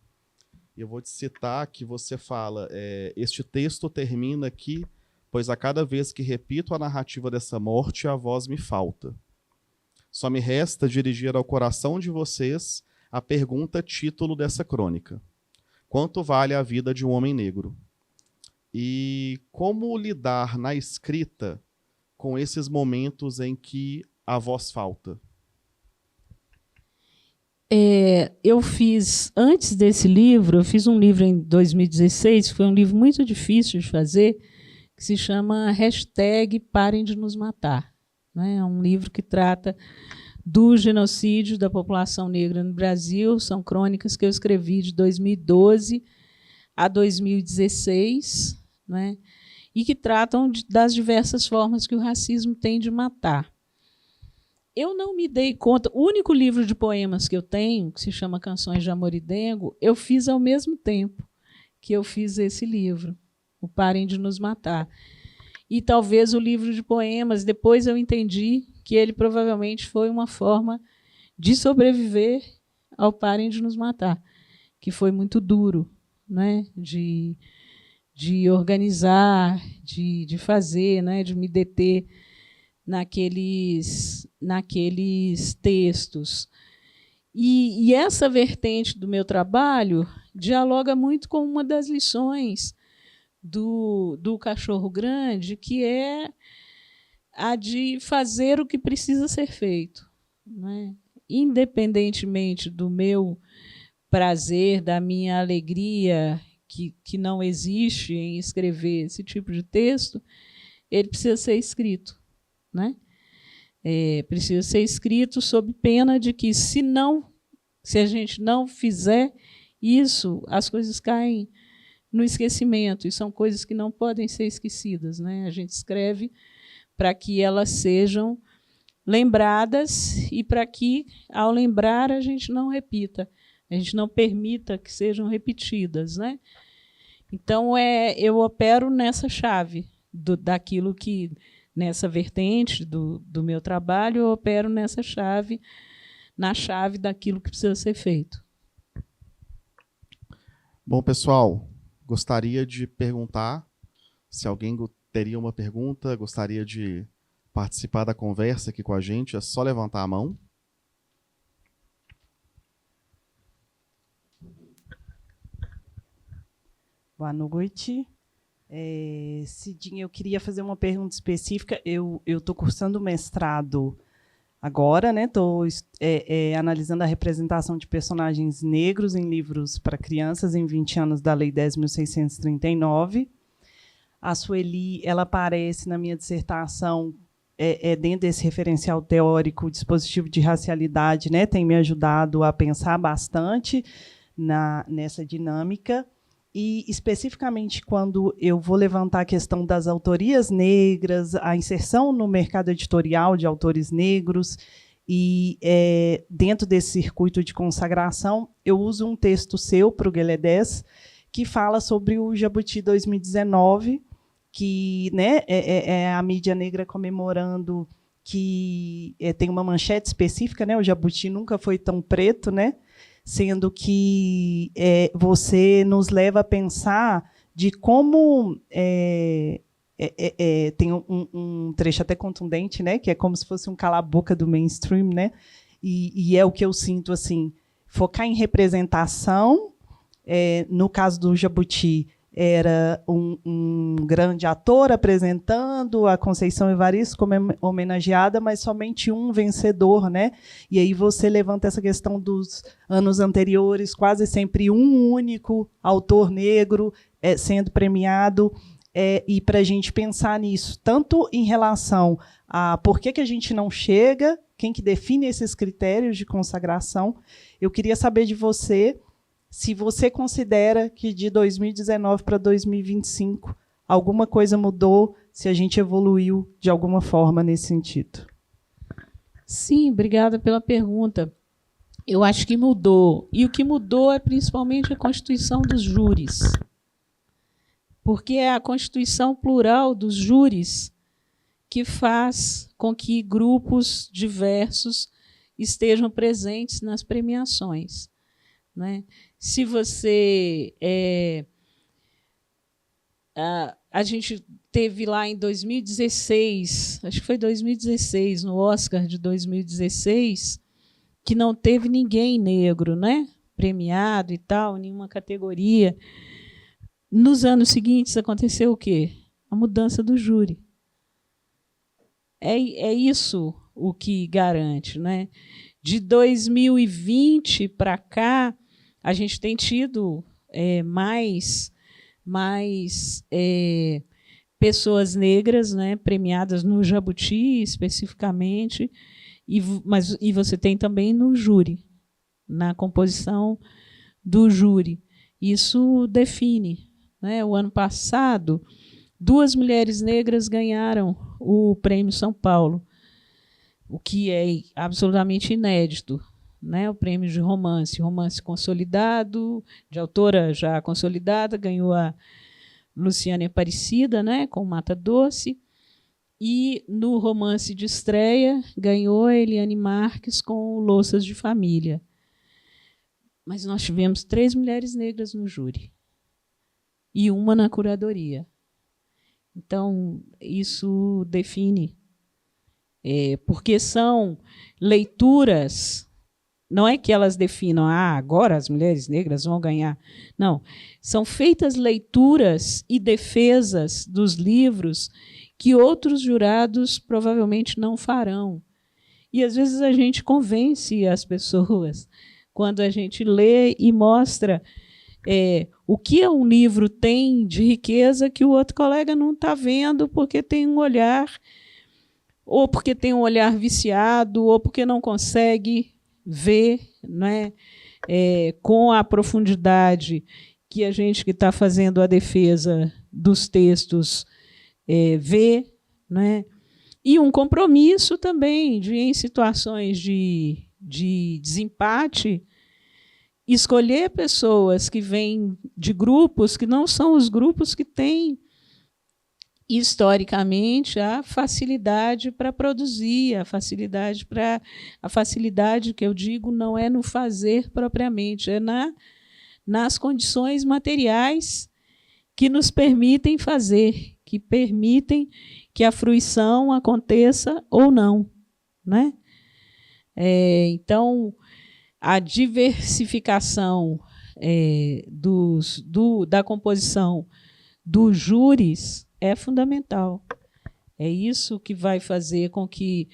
E eu vou te citar que você fala, este texto termina aqui, pois a cada vez que repito a narrativa dessa morte, a voz me falta. Só me resta dirigir ao coração de vocês a pergunta título dessa crônica. Quanto vale a vida de um homem negro? E como lidar na escrita com esses momentos em que a voz falta? Eu fiz, antes desse livro, eu fiz um livro em 2016, que foi um livro muito difícil de fazer, que se chama #Parem de Nos Matar. É um livro que trata do genocídio da população negra no Brasil. São crônicas que eu escrevi de 2012 a 2016, né, e que tratam das diversas formas que o racismo tem de matar. Eu não me dei conta. O único livro de poemas que eu tenho, que se chama Canções de Amor e Dengo, eu fiz ao mesmo tempo que eu fiz esse livro, o Parem de Nos Matar. E talvez o livro de poemas, depois eu entendi que ele provavelmente foi uma forma de sobreviver ao Parem de Nos Matar, que foi muito duro, né? De organizar, de fazer, né? De me deter naqueles textos. E essa vertente do meu trabalho dialoga muito com uma das lições do Cachorro Grande, que é a de fazer o que precisa ser feito, né? Independentemente do meu prazer, da minha alegria, que não existe em escrever esse tipo de texto, ele precisa ser escrito, né? Precisa ser escrito sob pena de que, se a gente não fizer isso, as coisas caem no esquecimento, e são coisas que não podem ser esquecidas, né? A gente escreve para que elas sejam lembradas e para que, ao lembrar, a gente não repita, a gente não permita que sejam repetidas, né? Então, eu opero nessa chave daquilo que, nessa vertente do meu trabalho, eu opero nessa chave, na chave daquilo que precisa ser feito. Bom, pessoal, gostaria de perguntar se alguém teria uma pergunta, gostaria de participar da conversa aqui com a gente, é só levantar a mão. Boa noite. Cidinha, eu queria fazer uma pergunta específica. Eu estou cursando mestrado agora, né? Estou analisando a representação de personagens negros em livros para crianças em 20 anos da Lei 10.639. A Sueli, ela aparece na minha dissertação dentro desse referencial teórico, o dispositivo de racialidade, né? Tem me ajudado a pensar bastante nessa dinâmica. E, especificamente, quando eu vou levantar a questão das autorias negras, a inserção no mercado editorial de autores negros, e, dentro desse circuito de consagração, eu uso um texto seu para o Gueledés, que fala sobre o Jabuti 2019, que, né, é a mídia negra comemorando que tem uma manchete específica, né, o Jabuti nunca foi tão preto, né? Sendo que você nos leva a pensar de como tem um trecho até contundente, né, que é como se fosse um cala-boca do mainstream, né, e é o que eu sinto, assim, focar em representação. No caso do Jabuti, era um grande ator apresentando, a Conceição Evaristo como homenageada, mas somente um vencedor, né? E aí você levanta essa questão dos anos anteriores, quase sempre um único autor negro sendo premiado, e para a gente pensar nisso, tanto em relação a por que a gente não chega, quem que define esses critérios de consagração. Eu queria saber de você se você considera que de 2019 para 2025 alguma coisa mudou, se a gente evoluiu de alguma forma nesse sentido. Sim, obrigada pela pergunta. Eu acho que mudou. E o que mudou é principalmente a constituição dos júris. Porque é a constituição plural dos júris que faz com que grupos diversos estejam presentes nas premiações, né? Se você... a gente teve lá em 2016, acho que foi 2016, no Oscar de 2016, que não teve ninguém negro, né, premiado e tal, nenhuma categoria. Nos anos seguintes aconteceu o quê? A mudança do júri. É isso o que garante, né? De 2020 para cá, a gente tem tido mais pessoas negras, né, premiadas no Jabuti, especificamente, e você tem também no júri, na composição do júri. Isso define, né? O ano passado, 2 mulheres negras ganharam o Prêmio São Paulo, o que é absolutamente inédito, né? O prêmio de romance consolidado, de autora já consolidada, ganhou a Luciane Aparecida, né, com Mata Doce, e no romance de estreia ganhou a Eliane Marques com Louças de Família. Mas nós tivemos 3 mulheres negras no júri e uma na curadoria. Então, isso define, porque são leituras. Não é que elas definam, agora as mulheres negras vão ganhar. Não, são feitas leituras e defesas dos livros que outros jurados provavelmente não farão. E, às vezes, a gente convence as pessoas quando a gente lê e mostra o que um livro tem de riqueza que o outro colega não está vendo porque tem um olhar, ou porque tem um olhar viciado, ou porque não consegue ver, né, com a profundidade que a gente que está fazendo a defesa dos textos vê, né? E um compromisso também de, em situações de desempate, escolher pessoas que vêm de grupos que não são os grupos que têm historicamente a facilidade para produzir, a facilidade que eu digo não é no fazer propriamente, é nas condições materiais que nos permitem fazer, que permitem que a fruição aconteça ou não, né? Então, a diversificação da composição dos júris é fundamental. É isso que vai fazer com que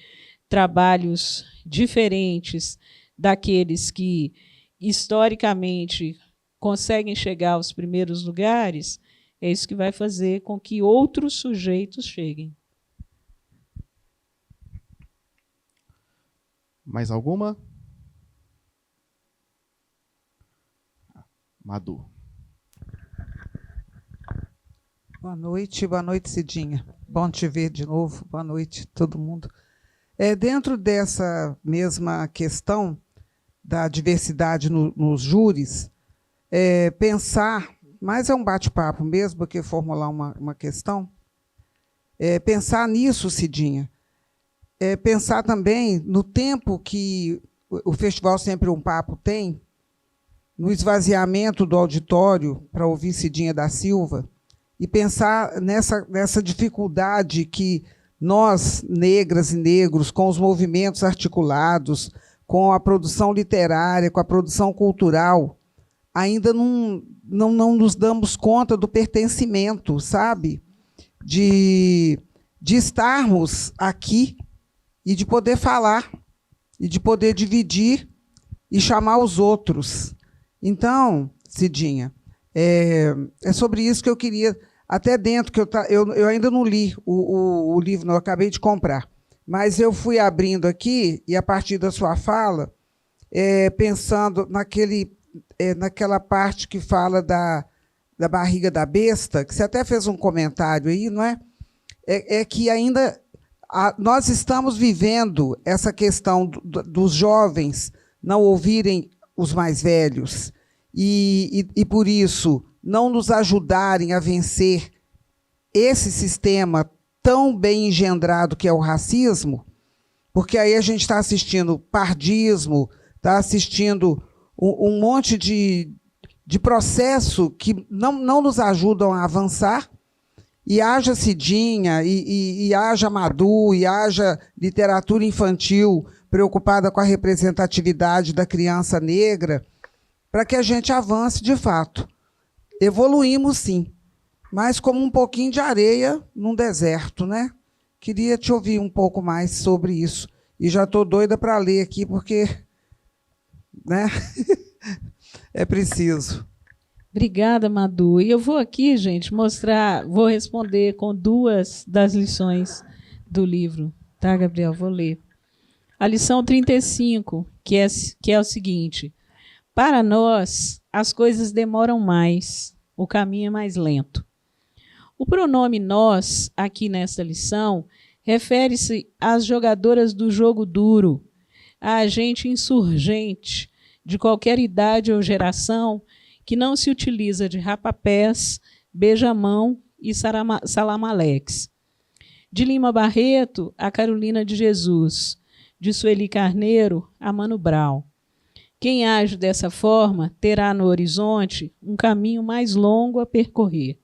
trabalhos diferentes daqueles que, historicamente, conseguem chegar aos primeiros lugares, é isso que vai fazer com que outros sujeitos cheguem. Mais alguma? Madu. Boa noite, Cidinha. Bom te ver de novo. Boa noite, todo mundo. Dentro dessa mesma questão da diversidade nos júris, pensar, mas é um bate-papo mesmo do que formular uma questão, pensar nisso, Cidinha, pensar também no tempo que o Festival Sempre um Papo tem, no esvaziamento do auditório para ouvir Cidinha da Silva, e pensar nessa dificuldade que nós, negras e negros, com os movimentos articulados, com a produção literária, com a produção cultural, ainda não nos damos conta do pertencimento, sabe? De estarmos aqui e de poder falar, e de poder dividir e chamar os outros. Então, Cidinha, é sobre isso que eu queria, até dentro, que eu ainda não li o livro, não, eu acabei de comprar, mas eu fui abrindo aqui, e a partir da sua fala, pensando naquela parte que fala da barriga da besta, que você até fez um comentário aí, não é? Que ainda nós estamos vivendo essa questão dos jovens não ouvirem os mais velhos e, por isso, não nos ajudarem a vencer esse sistema tão bem engendrado que é o racismo, porque aí a gente está assistindo pardismo, está assistindo um monte de processo que não nos ajudam a avançar, e haja Cidinha, e haja Madu, e haja literatura infantil preocupada com a representatividade da criança negra, para que a gente avance de fato. Evoluímos, sim, mas como um pouquinho de areia num deserto, né? Queria te ouvir um pouco mais sobre isso. E já estou doida para ler aqui, porque, né? É preciso. Obrigada, Madu. E eu vou aqui, gente, vou responder com 2 das lições do livro. Tá, Gabriel? Vou ler. A lição 35, que é o seguinte: para nós, as coisas demoram mais, o caminho é mais lento. O pronome nós, aqui nesta lição, refere-se às jogadoras do jogo duro, a gente insurgente de qualquer idade ou geração que não se utiliza de rapapés, beijamão e salamaleques. De Lima Barreto a Carolina de Jesus, de Sueli Carneiro a Mano Brown. Quem age dessa forma terá no horizonte um caminho mais longo a percorrer.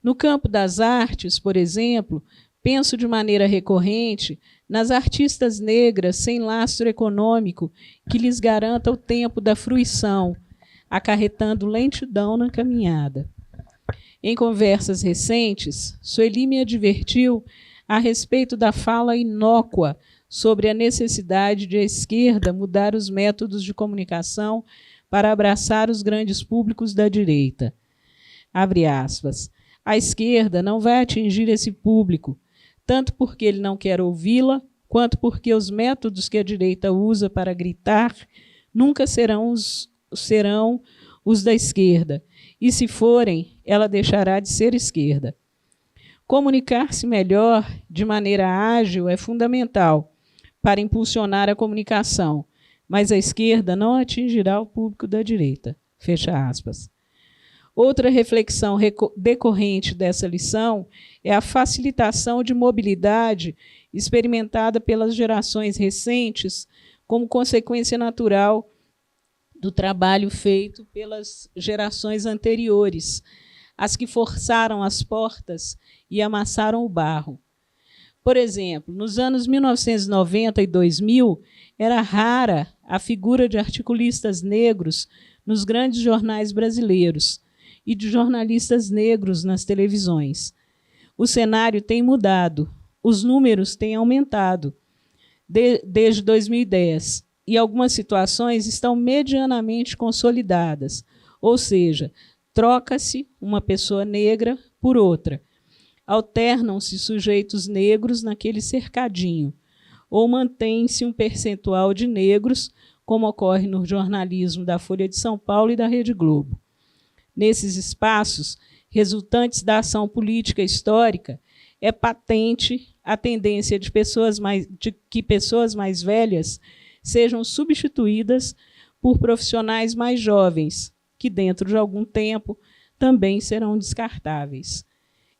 No campo das artes, por exemplo, penso de maneira recorrente nas artistas negras sem lastro econômico que lhes garanta o tempo da fruição, acarretando lentidão na caminhada. Em conversas recentes, Sueli me advertiu a respeito da fala inócua sobre a necessidade de a esquerda mudar os métodos de comunicação para abraçar os grandes públicos da direita. Abre aspas. A esquerda não vai atingir esse público, tanto porque ele não quer ouvi-la, quanto porque os métodos que a direita usa para gritar nunca serão os da esquerda, e se forem, ela deixará de ser esquerda. Comunicar-se melhor, de maneira ágil, é fundamental para impulsionar a comunicação, mas a esquerda não atingirá o público da direita. Fecha aspas. Outra reflexão decorrente dessa lição é a facilitação de mobilidade experimentada pelas gerações recentes como consequência natural do trabalho feito pelas gerações anteriores, as que forçaram as portas e amassaram o barro. Por exemplo, nos anos 1990 e 2000, era rara a figura de articulistas negros nos grandes jornais brasileiros e de jornalistas negros nas televisões. O cenário tem mudado, os números têm aumentado desde 2010, e algumas situações estão medianamente consolidadas, ou seja, troca-se uma pessoa negra por outra. Alternam-se sujeitos negros naquele cercadinho, ou mantém-se um percentual de negros, como ocorre no jornalismo da Folha de São Paulo e da Rede Globo. Nesses espaços, resultantes da ação política histórica, é patente a tendência de que pessoas mais velhas sejam substituídas por profissionais mais jovens, que dentro de algum tempo também serão descartáveis.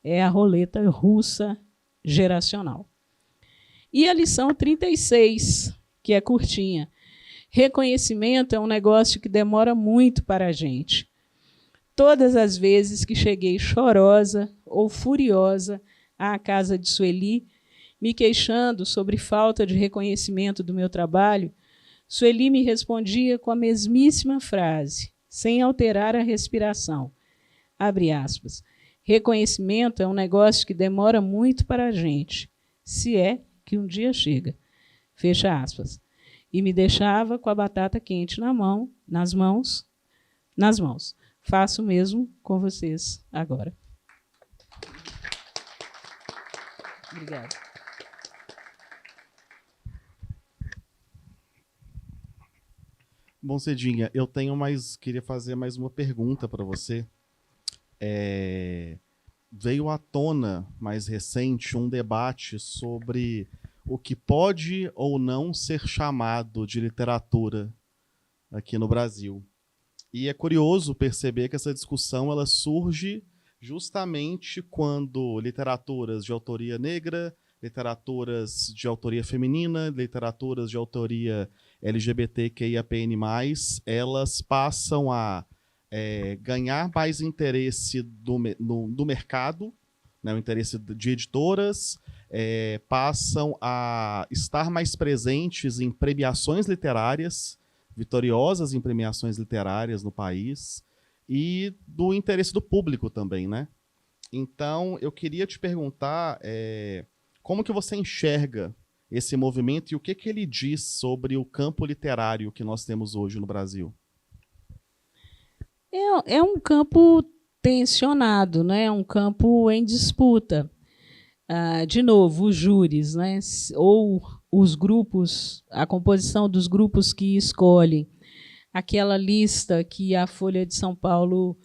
É a roleta russa geracional. E a lição 36, que é curtinha. Reconhecimento é um negócio que demora muito para a gente. Todas as vezes que cheguei chorosa ou furiosa à casa de Sueli, me queixando sobre falta de reconhecimento do meu trabalho, Sueli me respondia com a mesmíssima frase, sem alterar a respiração. Abre aspas. Reconhecimento é um negócio que demora muito para a gente, se é que um dia chega. Fecha aspas. E me deixava com a batata quente nas mãos. Faço o mesmo com vocês agora. Obrigada. Bom, Cidinha, queria fazer mais uma pergunta para você. Veio à tona, mais recente, um debate sobre o que pode ou não ser chamado de literatura aqui no Brasil. E é curioso perceber que essa discussão ela surge justamente quando literaturas de autoria negra, literaturas de autoria feminina, literaturas de autoria LGBTQIAPN+, elas passam a ganhar mais interesse do mercado, né, o interesse de editoras, passam a estar mais presentes em premiações literárias, vitoriosas em premiações literárias no país, e do interesse do público também, né? Então, eu queria te perguntar como que você enxerga esse movimento e o que ele diz sobre o campo literário que nós temos hoje no Brasil? É um campo tensionado, né? É um campo em disputa. De novo, os júris, né? Ou os grupos, a composição dos grupos que escolhem aquela lista que a Folha de São Paulo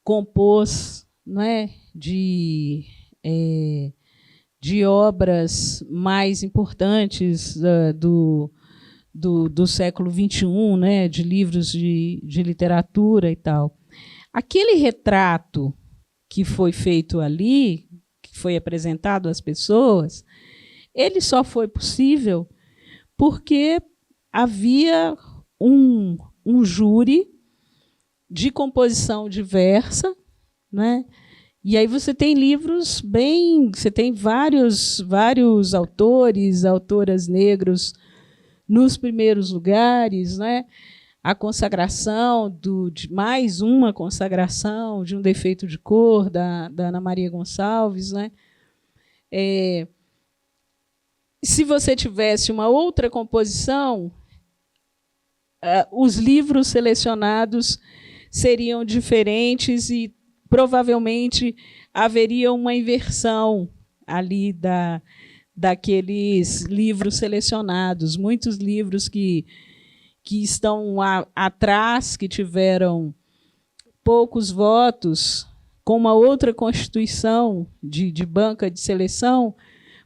compôs, né, de obras mais importantes do século XXI, né, de livros de literatura e tal. Aquele retrato que foi feito ali, que foi apresentado às pessoas, ele só foi possível porque havia um júri de composição diversa, né? E aí você tem livros você tem vários autores, autoras negros nos primeiros lugares, né? A consagração de mais uma consagração de Um Defeito de Cor da Ana Maria Gonçalves, né? Se você tivesse uma outra composição, os livros selecionados seriam diferentes e provavelmente haveria uma inversão ali daqueles livros selecionados. Muitos livros que estão atrás, que tiveram poucos votos, com uma outra constituição de banca de seleção,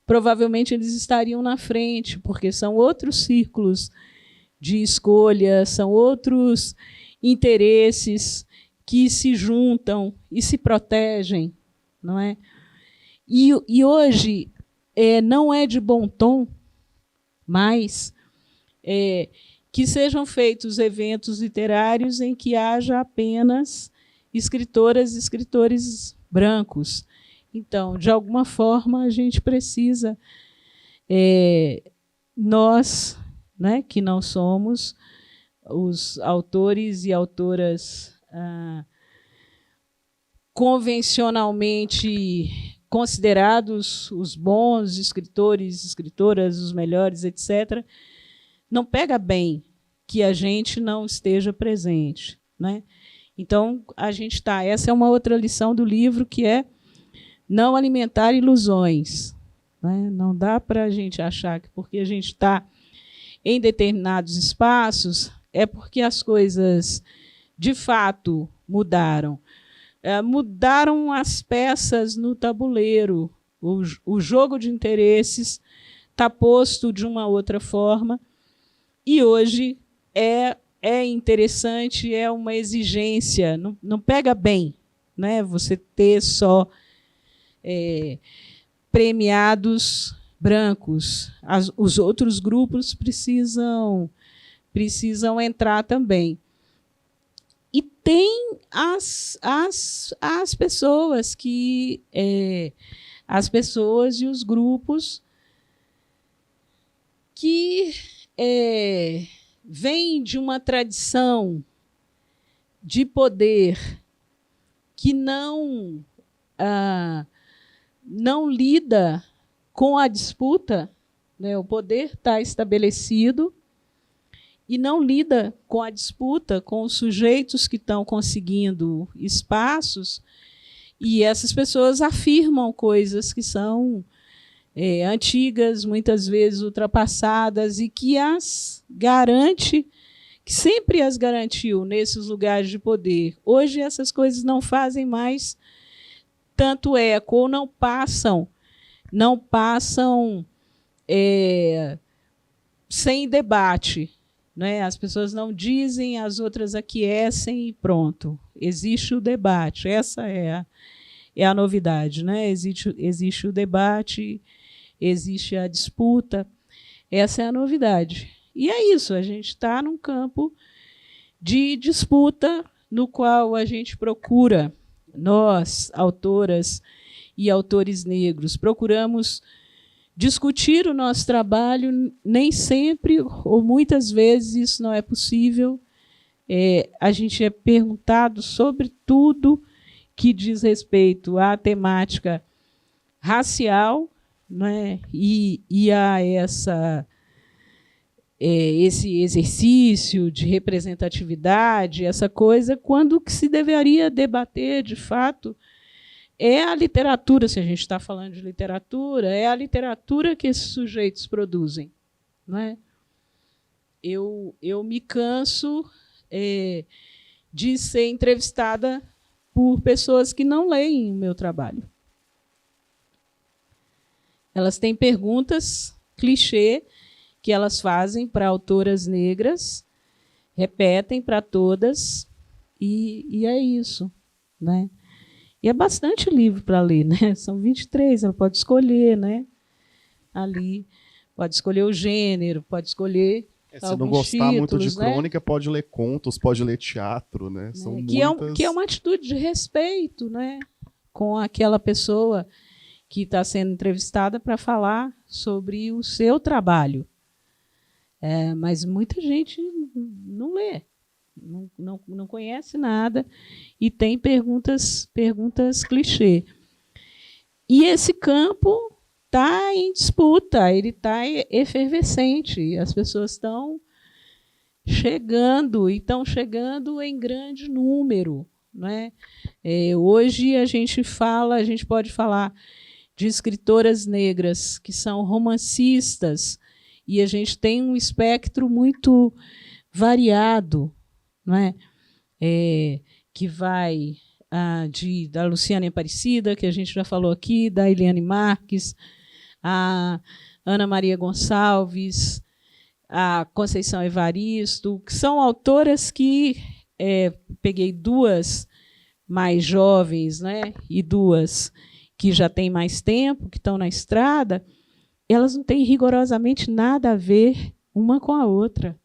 provavelmente eles estariam na frente, porque são outros círculos de escolha, são outros interesses que se juntam e se protegem, não é? E hoje não é de bom tom mais que sejam feitos eventos literários em que haja apenas escritoras e escritores brancos. Então, de alguma forma, a gente precisa, nós, né, que não somos os autores e autoras convencionalmente considerados os bons escritores, escritoras, os melhores, etc., não pega bem que a gente não esteja presente, né? Então, a gente está... Essa é uma outra lição do livro, que é não alimentar ilusões, né? Não dá para a gente achar que porque a gente está em determinados espaços é porque as coisas, de fato, mudaram. Mudaram as peças no tabuleiro. O jogo de interesses está posto de uma outra forma e hoje é interessante, é uma exigência. Não pega bem, né, você ter só premiados brancos. Os outros grupos precisam entrar também. E tem as pessoas que as pessoas e os grupos que vêm de uma tradição de poder que não lida com a disputa, né? O poder está estabelecido e não lida com a disputa com os sujeitos que estão conseguindo espaços, e essas pessoas afirmam coisas que são antigas, muitas vezes ultrapassadas, e que as garante, que sempre as garantiu nesses lugares de poder. Hoje essas coisas não fazem mais tanto eco, ou não passam sem debate, né? As pessoas não dizem, as outras aquecem e pronto. Existe o debate, essa é a novidade, né? Existe o debate, existe a disputa, essa é a novidade. E é isso, a gente está num campo de disputa no qual a gente procura, nós, autoras e autores negros, procuramos discutir o nosso trabalho, nem sempre ou muitas vezes isso não é possível. A gente é perguntado sobre tudo que diz respeito à temática racial, né, e a esse exercício de representatividade, essa coisa, quando o que se deveria debater, de fato, é a literatura, se a gente está falando de literatura, é a literatura que esses sujeitos produzem. Não é? Eu me canso de ser entrevistada por pessoas que não leem o meu trabalho. Elas têm perguntas clichê que elas fazem para autoras negras, repetem para todas, e é isso. Né? E é bastante livro para ler, né? São 23, ela pode escolher, né? Ali, pode escolher o gênero, pode escolher se não gostar títulos, muito de né? crônica, pode ler contos, pode ler teatro, né? São muitas... que é uma atitude de respeito, né? Com aquela pessoa que está sendo entrevistada para falar sobre o seu trabalho. Mas muita gente não lê, não conhece nada e tem perguntas clichê. E esse campo está em disputa, ele está efervescente, as pessoas estão chegando, e estão chegando em grande número. Né? Hoje a gente pode falar de escritoras negras que são romancistas, e a gente tem um espectro muito variado, não é? Que vai da Luciana Aparecida, que a gente já falou aqui, da Eliane Marques, a Ana Maria Gonçalves, a Conceição Evaristo, que são autoras que peguei duas mais jovens, né, e duas que já têm mais tempo, que estão na estrada. Elas não têm rigorosamente nada a ver uma com a outra.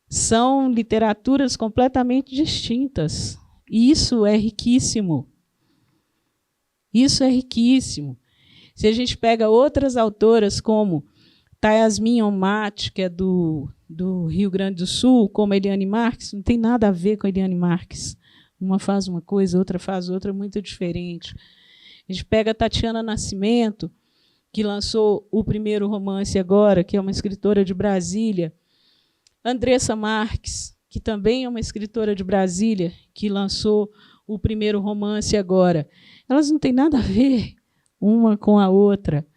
São literaturas completamente distintas. E isso é riquíssimo. Isso é riquíssimo. Se a gente pega outras autoras, como Tayasmin Onmat, que é do Rio Grande do Sul, como Eliane Marques, não tem nada a ver com a Eliane Marques. Uma faz uma coisa, outra faz outra, muito diferente. A gente pega a Tatiana Nascimento, que lançou o primeiro romance agora, que é uma escritora de Brasília. Andressa Marques, que também é uma escritora de Brasília, que lançou o primeiro romance agora. Elas não têm nada a ver uma com a outra.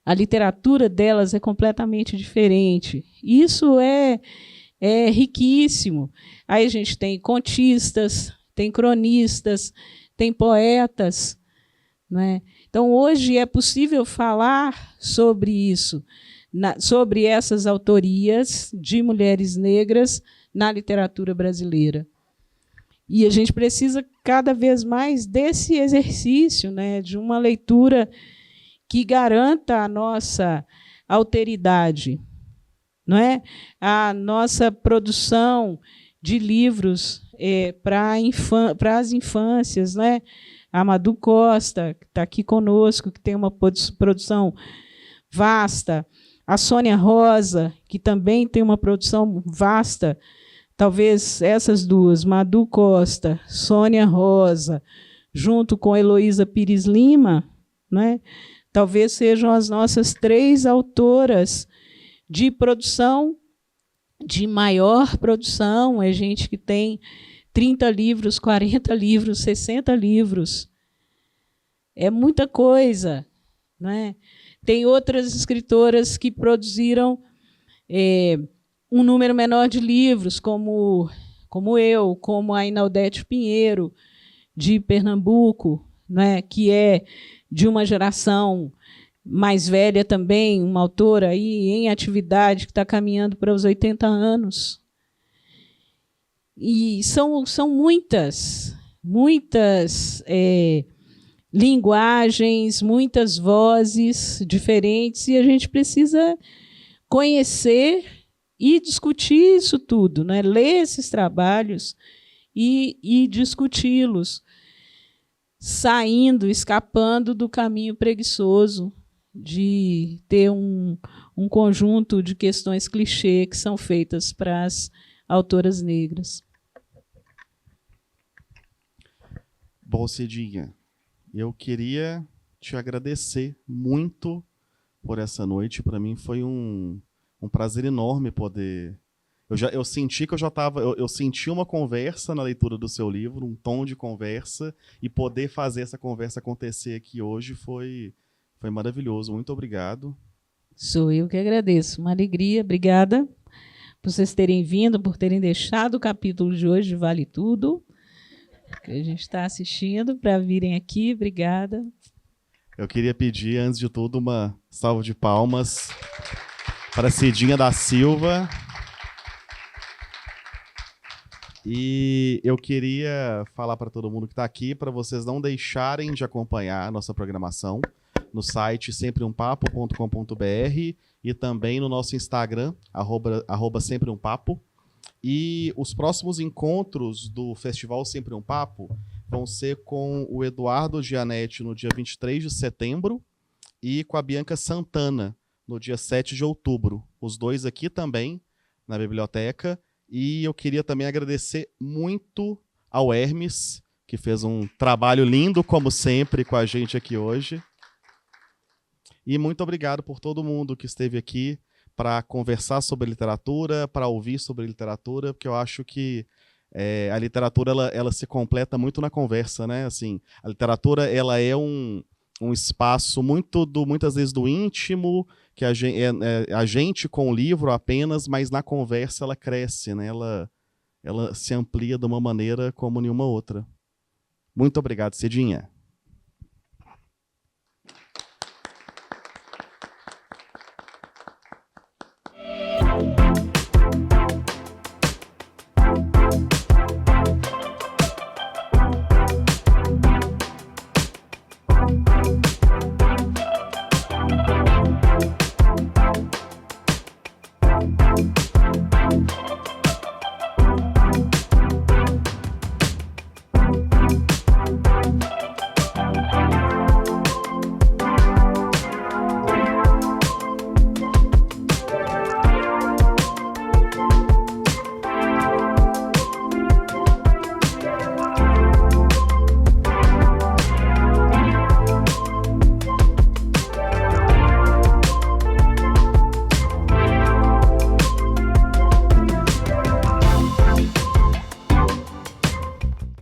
A literatura delas é completamente diferente. Isso é riquíssimo. Aí a gente tem contistas, tem cronistas, tem poetas. Né? Então, hoje é possível falar sobre isso, sobre essas autorias de mulheres negras na literatura brasileira. E a gente precisa cada vez mais desse exercício, né, de uma leitura que garanta a nossa alteridade, não é? A nossa produção de livros para as infâncias, né? A Madu Costa, que está aqui conosco, que tem uma produção vasta. A Sônia Rosa, que também tem uma produção vasta. Talvez essas duas, Madu Costa, Sônia Rosa, junto com Heloísa Pires Lima, né, talvez sejam as nossas 3 autoras de produção, de maior produção. É gente que tem 30 livros, 40 livros, 60 livros. É muita coisa. Né? Tem outras escritoras que produziram um número menor de livros, como eu, como a Inaldete Pinheiro, de Pernambuco, né? Que é de uma geração mais velha também, uma autora aí em atividade, que está caminhando para os 80 anos. E são muitas linguagens, muitas vozes diferentes, e a gente precisa conhecer e discutir isso tudo, né? Ler esses trabalhos e discuti-los, escapando do caminho preguiçoso de ter um conjunto de questões clichê que são feitas para as autoras negras. Bom, Cidinha, eu queria te agradecer muito por essa noite. Para mim foi um prazer enorme poder... Eu senti que eu senti uma conversa na leitura do seu livro, um tom de conversa, e poder fazer essa conversa acontecer aqui hoje foi maravilhoso. Muito obrigado. Sou eu que agradeço. Uma alegria. Obrigada por vocês terem vindo, por terem deixado o capítulo de hoje de Vale Tudo, que a gente está assistindo, para virem aqui. Obrigada. Eu queria pedir, antes de tudo, uma salva de palmas para Cidinha da Silva. E eu queria falar para todo mundo que está aqui, para vocês não deixarem de acompanhar a nossa programação no site sempreumpapo.com.br e também no nosso Instagram, @sempreumpapo. E os próximos encontros do Festival Sempre um Papo vão ser com o Eduardo Gianetti no dia 23 de setembro e com a Bianca Santana no dia 7 de outubro. Os dois aqui também na biblioteca. E eu queria também agradecer muito ao Hermes, que fez um trabalho lindo, como sempre, com a gente aqui hoje. E muito obrigado por todo mundo que esteve aqui para conversar sobre literatura, para ouvir sobre literatura, porque eu acho que a literatura ela se completa muito na conversa, né? Assim, a literatura ela é um espaço muitas vezes do íntimo, que a gente com o livro apenas, mas na conversa ela cresce, né? Ela se amplia de uma maneira como nenhuma outra. Muito obrigado, Cidinha.